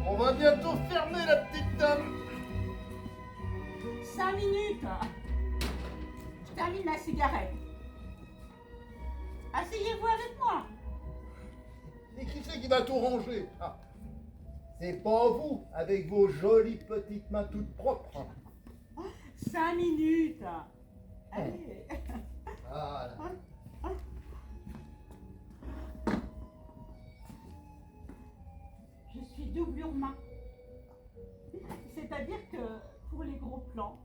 On va bientôt fermer la petite dame. 5 minutes. Je termine la cigarette. Asseyez-vous avec moi. Et qui c'est qui va tout ranger? Ah, c'est pas vous, avec vos jolies petites mains toutes propres. 5 minutes. Allez. Voilà. Je suis doublure main. C'est-à-dire que pour les gros plans,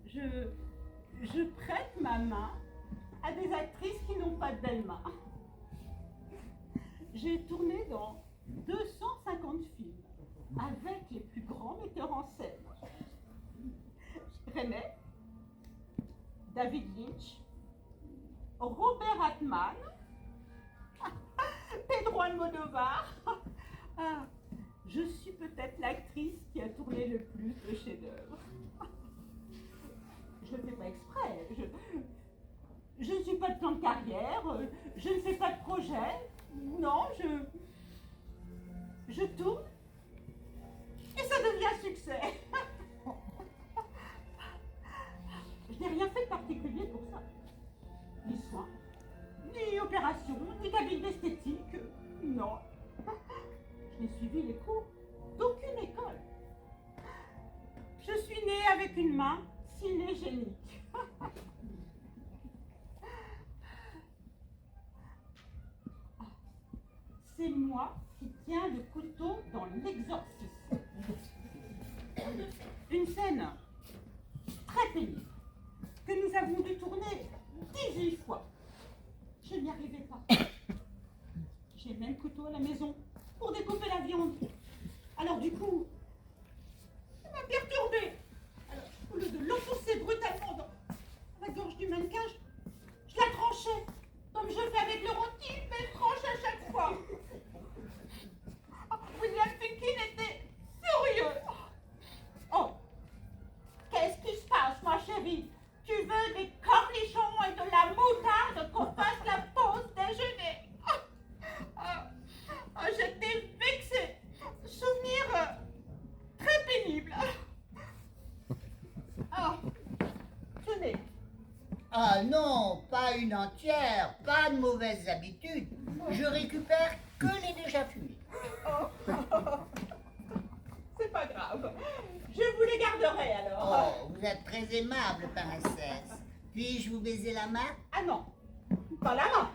je prête ma main à des actrices qui n'ont pas de belles mains. J'ai tourné dans 250 films avec les plus grands metteurs en scène. René, David Lynch, Robert Altman part, ah, je suis peut-être l'actrice qui a tourné le plus de chefs-d'œuvre. Je ne fais pas exprès. Je ne suis pas de plan de carrière, je ne fais pas de projet. Non, je tourne et ça devient un succès. Je n'ai rien fait de particulier pour ça. Ni soins, ni opérations, ni cabine d'esthétique. Non. Je n'ai suivi les cours d'aucune école. Je suis née avec une main cinégénique. C'est moi qui tiens le couteau dans l'exorcisme. Une scène très pénible que nous avons dû tourner 18 fois. Je n'y arrivais pas. J'ai même le couteau à la maison pour découper la viande. Alors du coup, ça m'a perturbée. Alors, au lieu de l'enfoncer brutalement dans la gorge du mannequin, je la tranchais, comme je fais avec le rôti, mais tranche à chaque fois. William Finkin était furieux. Oh, qu'est-ce qui se passe, ma chérie? Tu veux des cornichons et de la moutarde qu'on fasse la pause déjeuner? J'étais vexée. Souvenir très pénible. Tenez. Ah non, pas une entière, pas de mauvaises habitudes. Je récupère que les déjà fumés. C'est pas grave. Je vous les garderai alors. Oh, vous êtes très aimable, princesse. Puis-je vous baiser la main? Ah non, pas la main.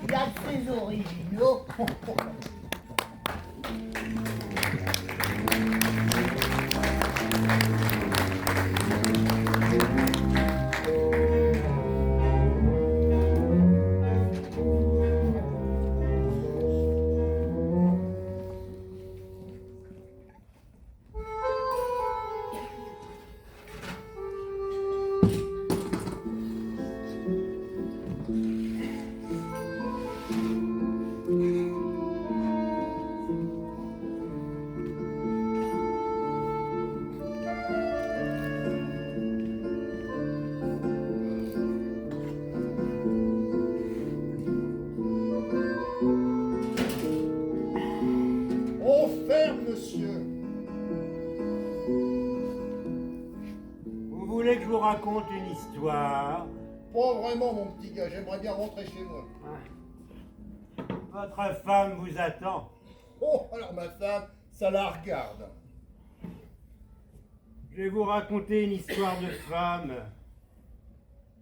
Il y a de ces originaux. Raconte une histoire. Pas vraiment, mon petit gars, j'aimerais bien rentrer chez moi. Votre femme vous attend. Oh, alors ma femme, ça la regarde. Je vais vous raconter une histoire de femme.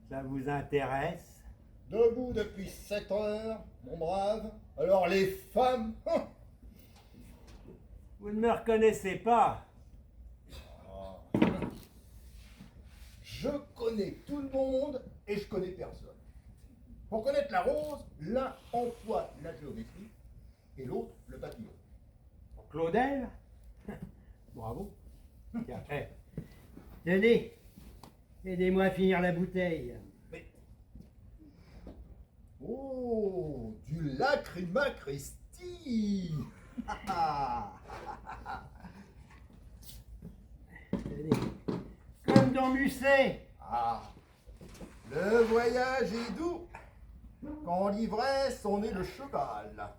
Ça vous intéresse? Debout depuis 7 heures, mon brave. Alors les femmes, Vous ne me reconnaissez pas? Je connais tout le monde et je connais personne. Pour connaître la rose, l'un emploie la géométrie et l'autre le papillon. Claudel? Bravo. Tiens, tenez, aidez-moi à finir la bouteille. Mais... Oh, du Lacryma Christi. Tenez. Comme dans Musset. Ah, le voyage est doux quand l'ivresse en est le cheval.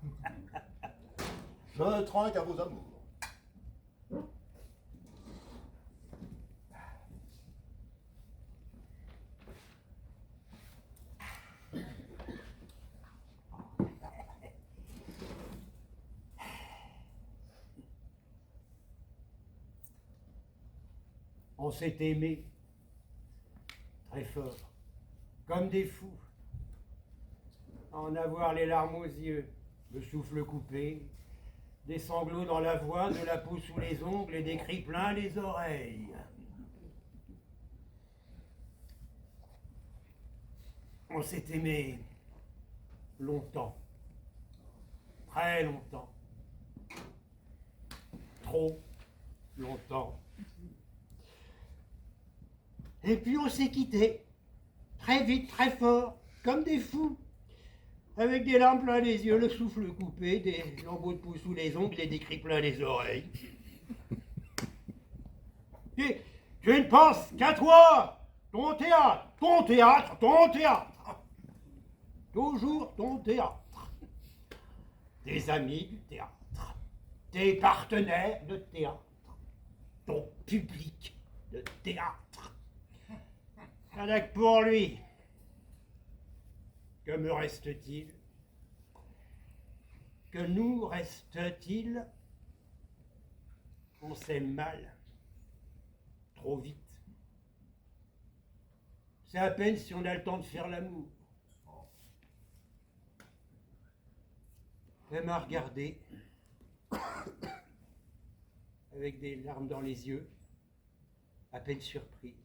Je trinque à vos amours. On s'est aimé très fort, comme des fous. À en avoir les larmes aux yeux, le souffle coupé, des sanglots dans la voix, de la peau sous les ongles et des cris pleins les oreilles. On s'est aimé longtemps, très longtemps, trop longtemps. Et puis on s'est quittés, très vite, très fort, comme des fous. avec des larmes plein les yeux, le souffle coupé, des lambeaux de peau sous les ongles et des cris plein les oreilles. Et je ne pense qu'à toi, ton théâtre, ton théâtre, ton théâtre. Toujours ton théâtre. Tes amis du théâtre, tes partenaires de théâtre, ton public de théâtre. Rien que pour lui. Que me reste-t-il? Que nous reste-t-il? On s'aime mal, trop vite. C'est à peine si on a le temps de faire l'amour. Elle m'a regardé avec des larmes dans les yeux, à peine surprise.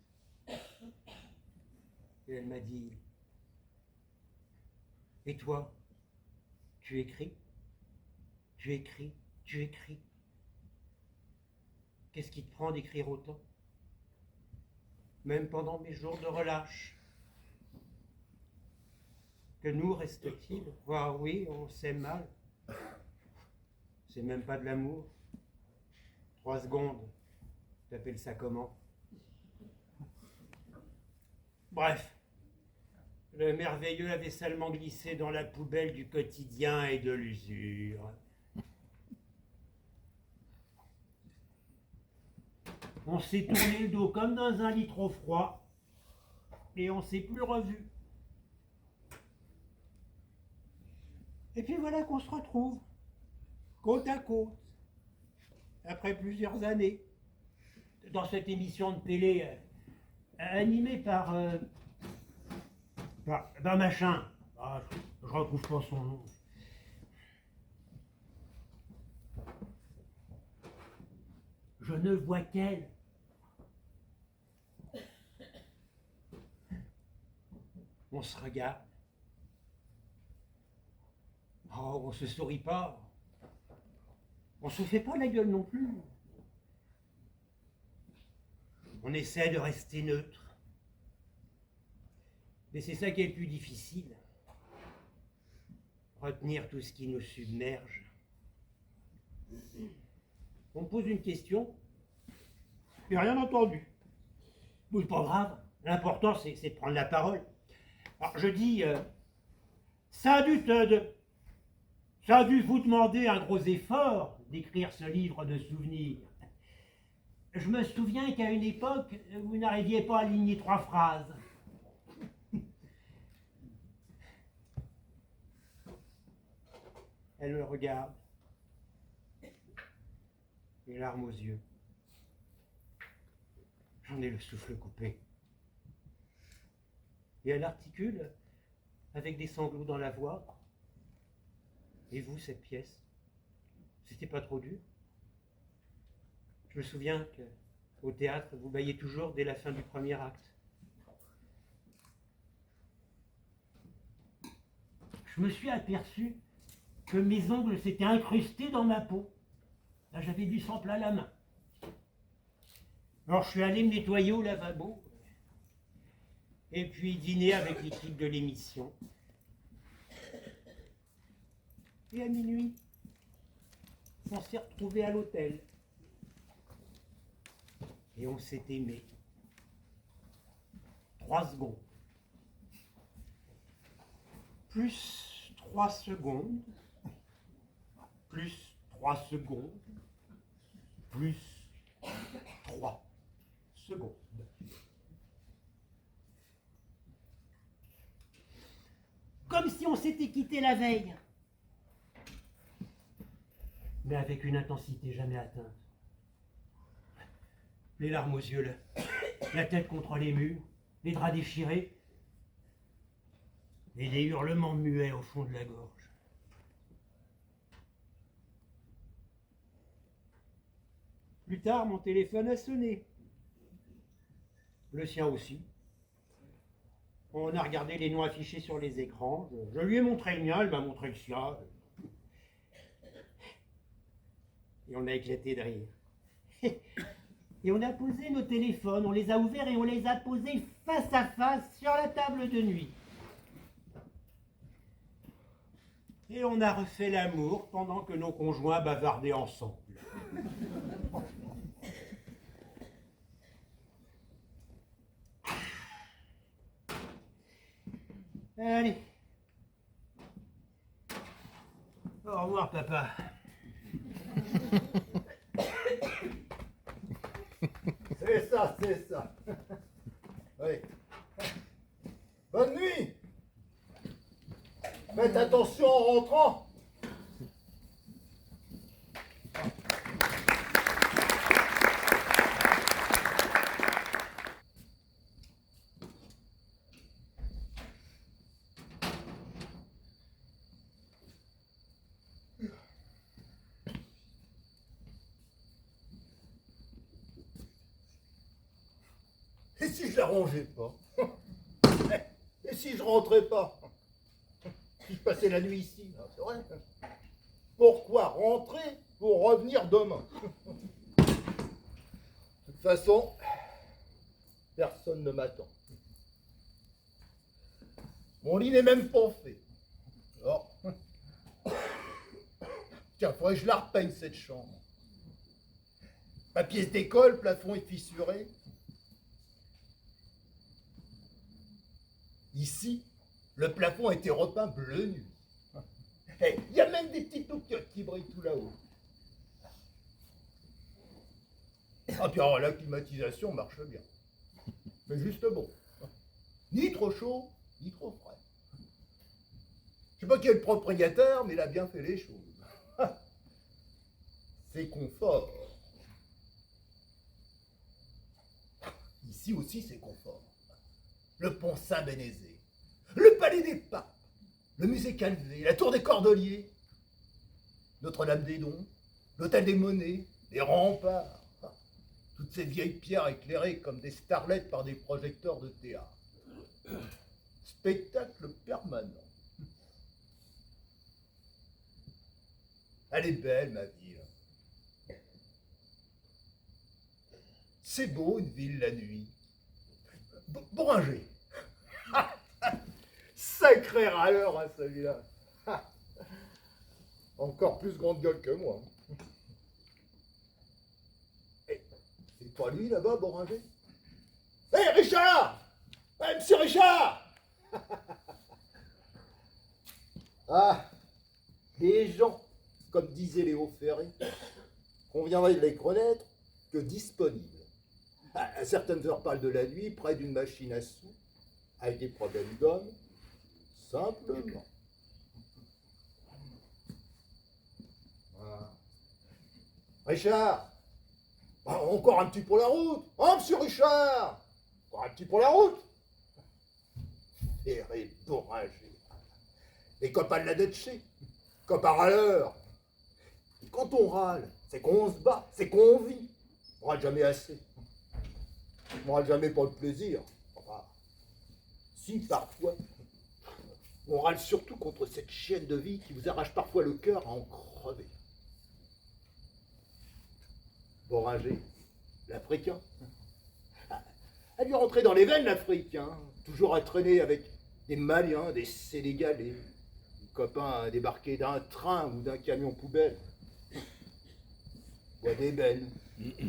Et elle m'a dit: et toi, tu écris? Tu écris? Tu écris? Qu'est-ce qui te prend d'écrire autant? Même pendant mes jours de relâche. Que nous reste-t-il? Ah oui, on s'aime mal. C'est même pas de l'amour. 3 secondes. T'appelles ça comment? Bref. Le merveilleux avait salement glissé dans la poubelle du quotidien et de l'usure. On s'est tourné le dos comme dans un lit trop froid et on s'est plus revu. Et puis voilà qu'on se retrouve, côte à côte, après plusieurs années, dans cette émission de télé animée par machin. Ah, je retrouve pas son nom. Je ne vois qu'elle. On se regarde. Oh, on se sourit pas. On se fait pas la gueule non plus. On essaie de rester neutre. Mais c'est ça qui est le plus difficile. Retenir tout ce qui nous submerge. On me pose une question, mais rien entendu. Bon, c'est pas grave. L'important, c'est de prendre la parole. Alors, je dis, ça a dû vous demander un gros effort d'écrire ce livre de souvenirs. Je me souviens qu'à une époque, vous n'arriviez pas à aligner 3 phrases. Elle me regarde, les larmes aux yeux. J'en ai le souffle coupé. Et elle articule, avec des sanglots dans la voix: et vous, cette pièce, c'était pas trop dur? Je me souviens qu'au théâtre, vous baillez toujours dès la fin du premier acte. Je me suis aperçu que mes ongles s'étaient incrustés dans ma peau. Là, j'avais du sang plein la main. Alors, je suis allé me nettoyer au lavabo, et puis dîner avec l'équipe de l'émission. Et à minuit, on s'est retrouvés à l'hôtel. Et on s'est aimé. 3 secondes. Plus 3 secondes. Plus 3 secondes. Plus 3 secondes. Comme si on s'était quitté la veille. Mais avec une intensité jamais atteinte. Les larmes aux yeux, la tête contre les murs, les draps déchirés, et des hurlements muets au fond de la gorge. Plus tard, mon téléphone a sonné. Le sien aussi. On a regardé les noms affichés sur les écrans. Je lui ai montré le mien, elle m'a montré le sien. Et on a éclaté de rire. Et on a posé nos téléphones, on les a ouverts et on les a posés face à face sur la table de nuit. Et on a refait l'amour pendant que nos conjoints bavardaient ensemble. Allez. Au revoir, papa. C'est ça, c'est ça. Oui. Bonne nuit. Faites attention en rentrant. Et si je la rangeais pas? Et si je rentrais pas? Si je passais la nuit ici? C'est vrai. Pourquoi rentrer pour revenir demain? De toute façon, personne ne m'attend. Mon lit n'est même pas fait. Alors, tiens, faudrait que je la repeigne cette chambre. Ma pièce d'école, le plafond est fissuré. Ici, le plafond a été repeint bleu nuit. Il y a même des petites touquettes qui brillent tout là-haut. Ah, puis alors, la climatisation marche bien. Mais juste bon. Ni trop chaud, ni trop frais. Je sais pas qui est le propriétaire, mais il a bien fait les choses. C'est confort. Ici aussi, c'est confort. Le pont Saint-Bénézé, le palais des papes, le musée Calvé, la tour des Cordeliers, Notre-Dame des Dons, l'hôtel des Monnaies, les remparts, toutes ces vieilles pierres éclairées comme des starlettes par des projecteurs de théâtre. Spectacle permanent. Elle est belle, ma ville. C'est beau, une ville la nuit. Bourringer. Sacré râleur, hein, celui-là. Encore plus grande gueule que moi. Et c'est pas lui là-bas, Bourringer? Hé, Richard! Monsieur Richard! Ah, les gens, comme disait Léo Ferré, conviendrait de les connaître que disponibles. À certaines heures pâles de la nuit, près d'une machine à sous, avec des problèmes d'hommes, simplement. Voilà. Richard, encore un petit pour la route, hein, monsieur Richard? Encore un petit pour la route? Ferré, Bourringer, les copains de la Deutsche, copains râleurs. Et quand on râle, c'est qu'on se bat, c'est qu'on vit. On râle jamais assez. On râle jamais pour le plaisir. Enfin, si, parfois. On râle surtout contre cette chienne de vie qui vous arrache parfois le cœur à en crever. Bourringer, l'Africain. Elle lui est rentrée dans les veines, l'Africain. Toujours à traîner avec des Maliens, des Sénégalais, des copains débarqués d'un train ou d'un camion poubelle. Ou des belles,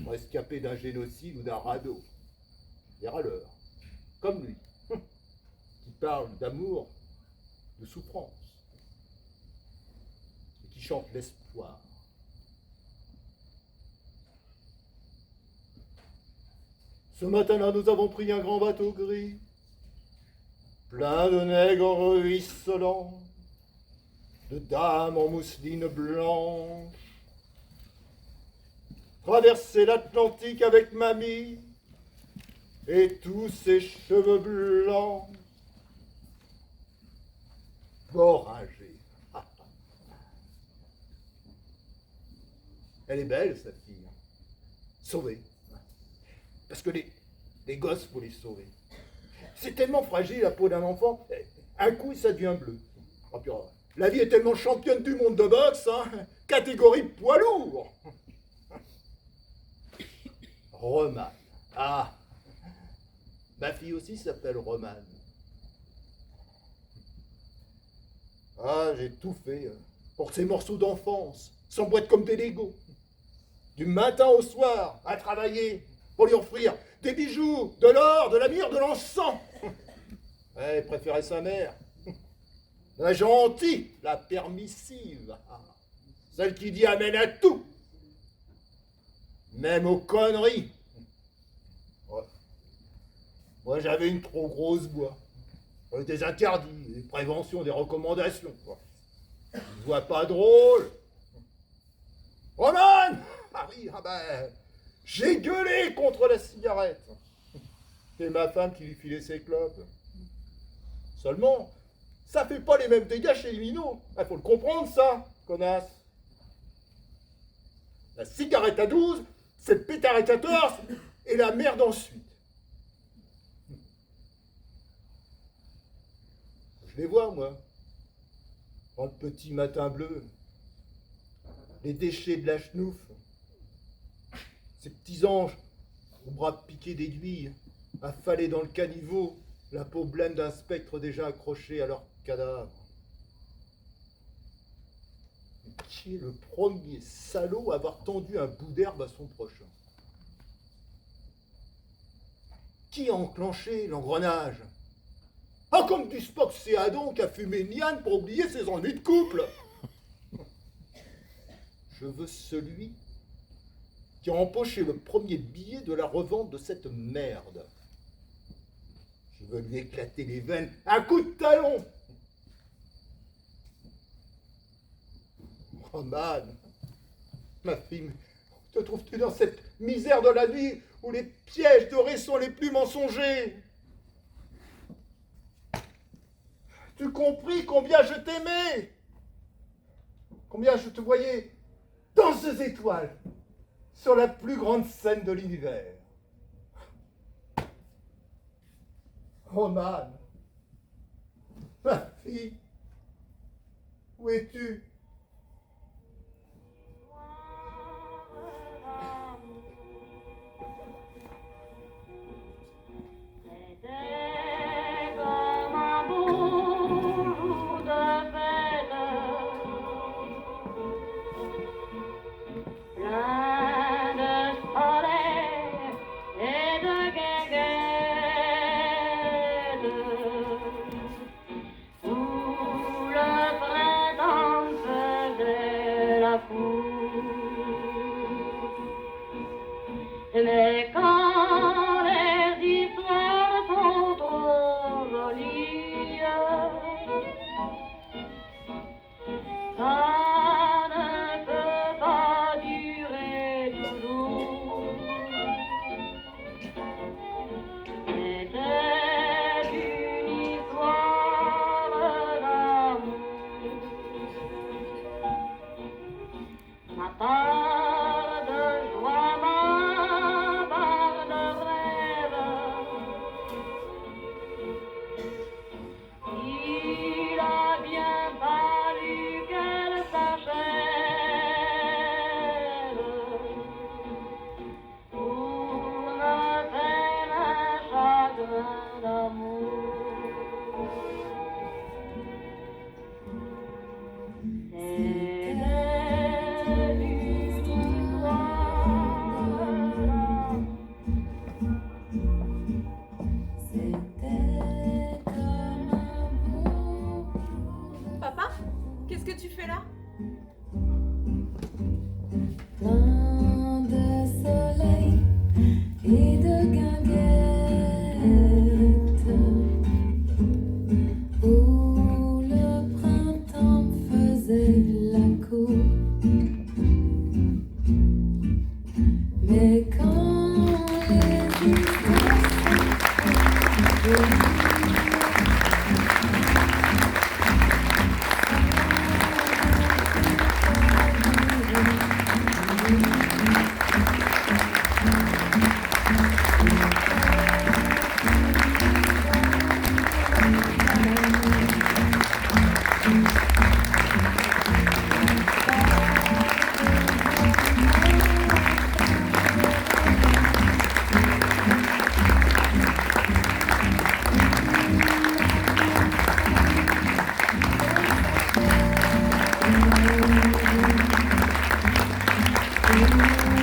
rescapés d'un génocide ou d'un radeau. Des râleurs, comme lui, qui parlent d'amour, de souffrance, et qui chantent l'espoir. Ce matin-là, nous avons pris un grand bateau gris, plein de nègres ruisselants, de dames en mousseline blanche, traversé l'Atlantique avec mamie et tous ses cheveux blancs. Bourringer. Elle est belle, sa fille. Sauvée. Parce que les gosses, faut les sauver. C'est tellement fragile, la peau d'un enfant. Un coup, ça devient bleu. Oh, puis, la vie est tellement championne du monde de boxe, hein, catégorie poids lourd. Romane. Ah, ma fille aussi s'appelle Romane. Ah, j'ai tout fait pour que ces morceaux d'enfance s'emboîtent comme des Legos. Du matin au soir, à travailler pour lui offrir des bijoux, de l'or, de la myrrhe, de l'encens. Elle préférait sa mère. La gentille, la permissive. Celle qui dit amen à tout. Même aux conneries. Ouais. Moi, j'avais une trop grosse voix. Des interdits, des préventions, des recommandations. Je ne vois pas drôle. Roman! Ah oui, ah ben, j'ai gueulé contre la cigarette. C'est ma femme qui lui filait ses clopes. Seulement, ça fait pas les mêmes dégâts chez les minots. Il faut le comprendre, ça, connasse. La cigarette à 12, c'est le pétard à 14 et la merde ensuite. Je les vois, moi, dans le petit matin bleu, les déchets de la chenouf, ces petits anges aux bras piqués d'aiguilles, affalés dans le caniveau, la peau blême d'un spectre déjà accroché à leur cadavre. Et qui est le premier salaud à avoir tendu un bout d'herbe à son prochain? Qui a enclenché l'engrenage? Ah, comme du Spock, c'est Adam qui a fumé Niane pour oublier ses ennuis de couple. Je veux celui qui a empoché le premier billet de la revente de cette merde. Je veux lui éclater les veines, un coup de talon. Oh man, ma fille, te trouves-tu dans cette misère de la nuit où les pièges dorés sont les plus mensongers? Tu compris combien je t'aimais? Combien je te voyais dans ces étoiles, sur la plus grande scène de l'univers. Roman, ma fille, où es-tu? Mais quand les histoires sont trop jolies, ça ne peut pas durer toujours. C'était une histoire d'amour. Ma part de joie, ma part de rêve. Il a bien fallu qu'elle s'achève pour me faire un chagrin d'amour. Papa, qu'est-ce que tu fais là? Plein de soleil et de guinguettes, où le printemps faisait la cour. Mais quand les histoires Thank you.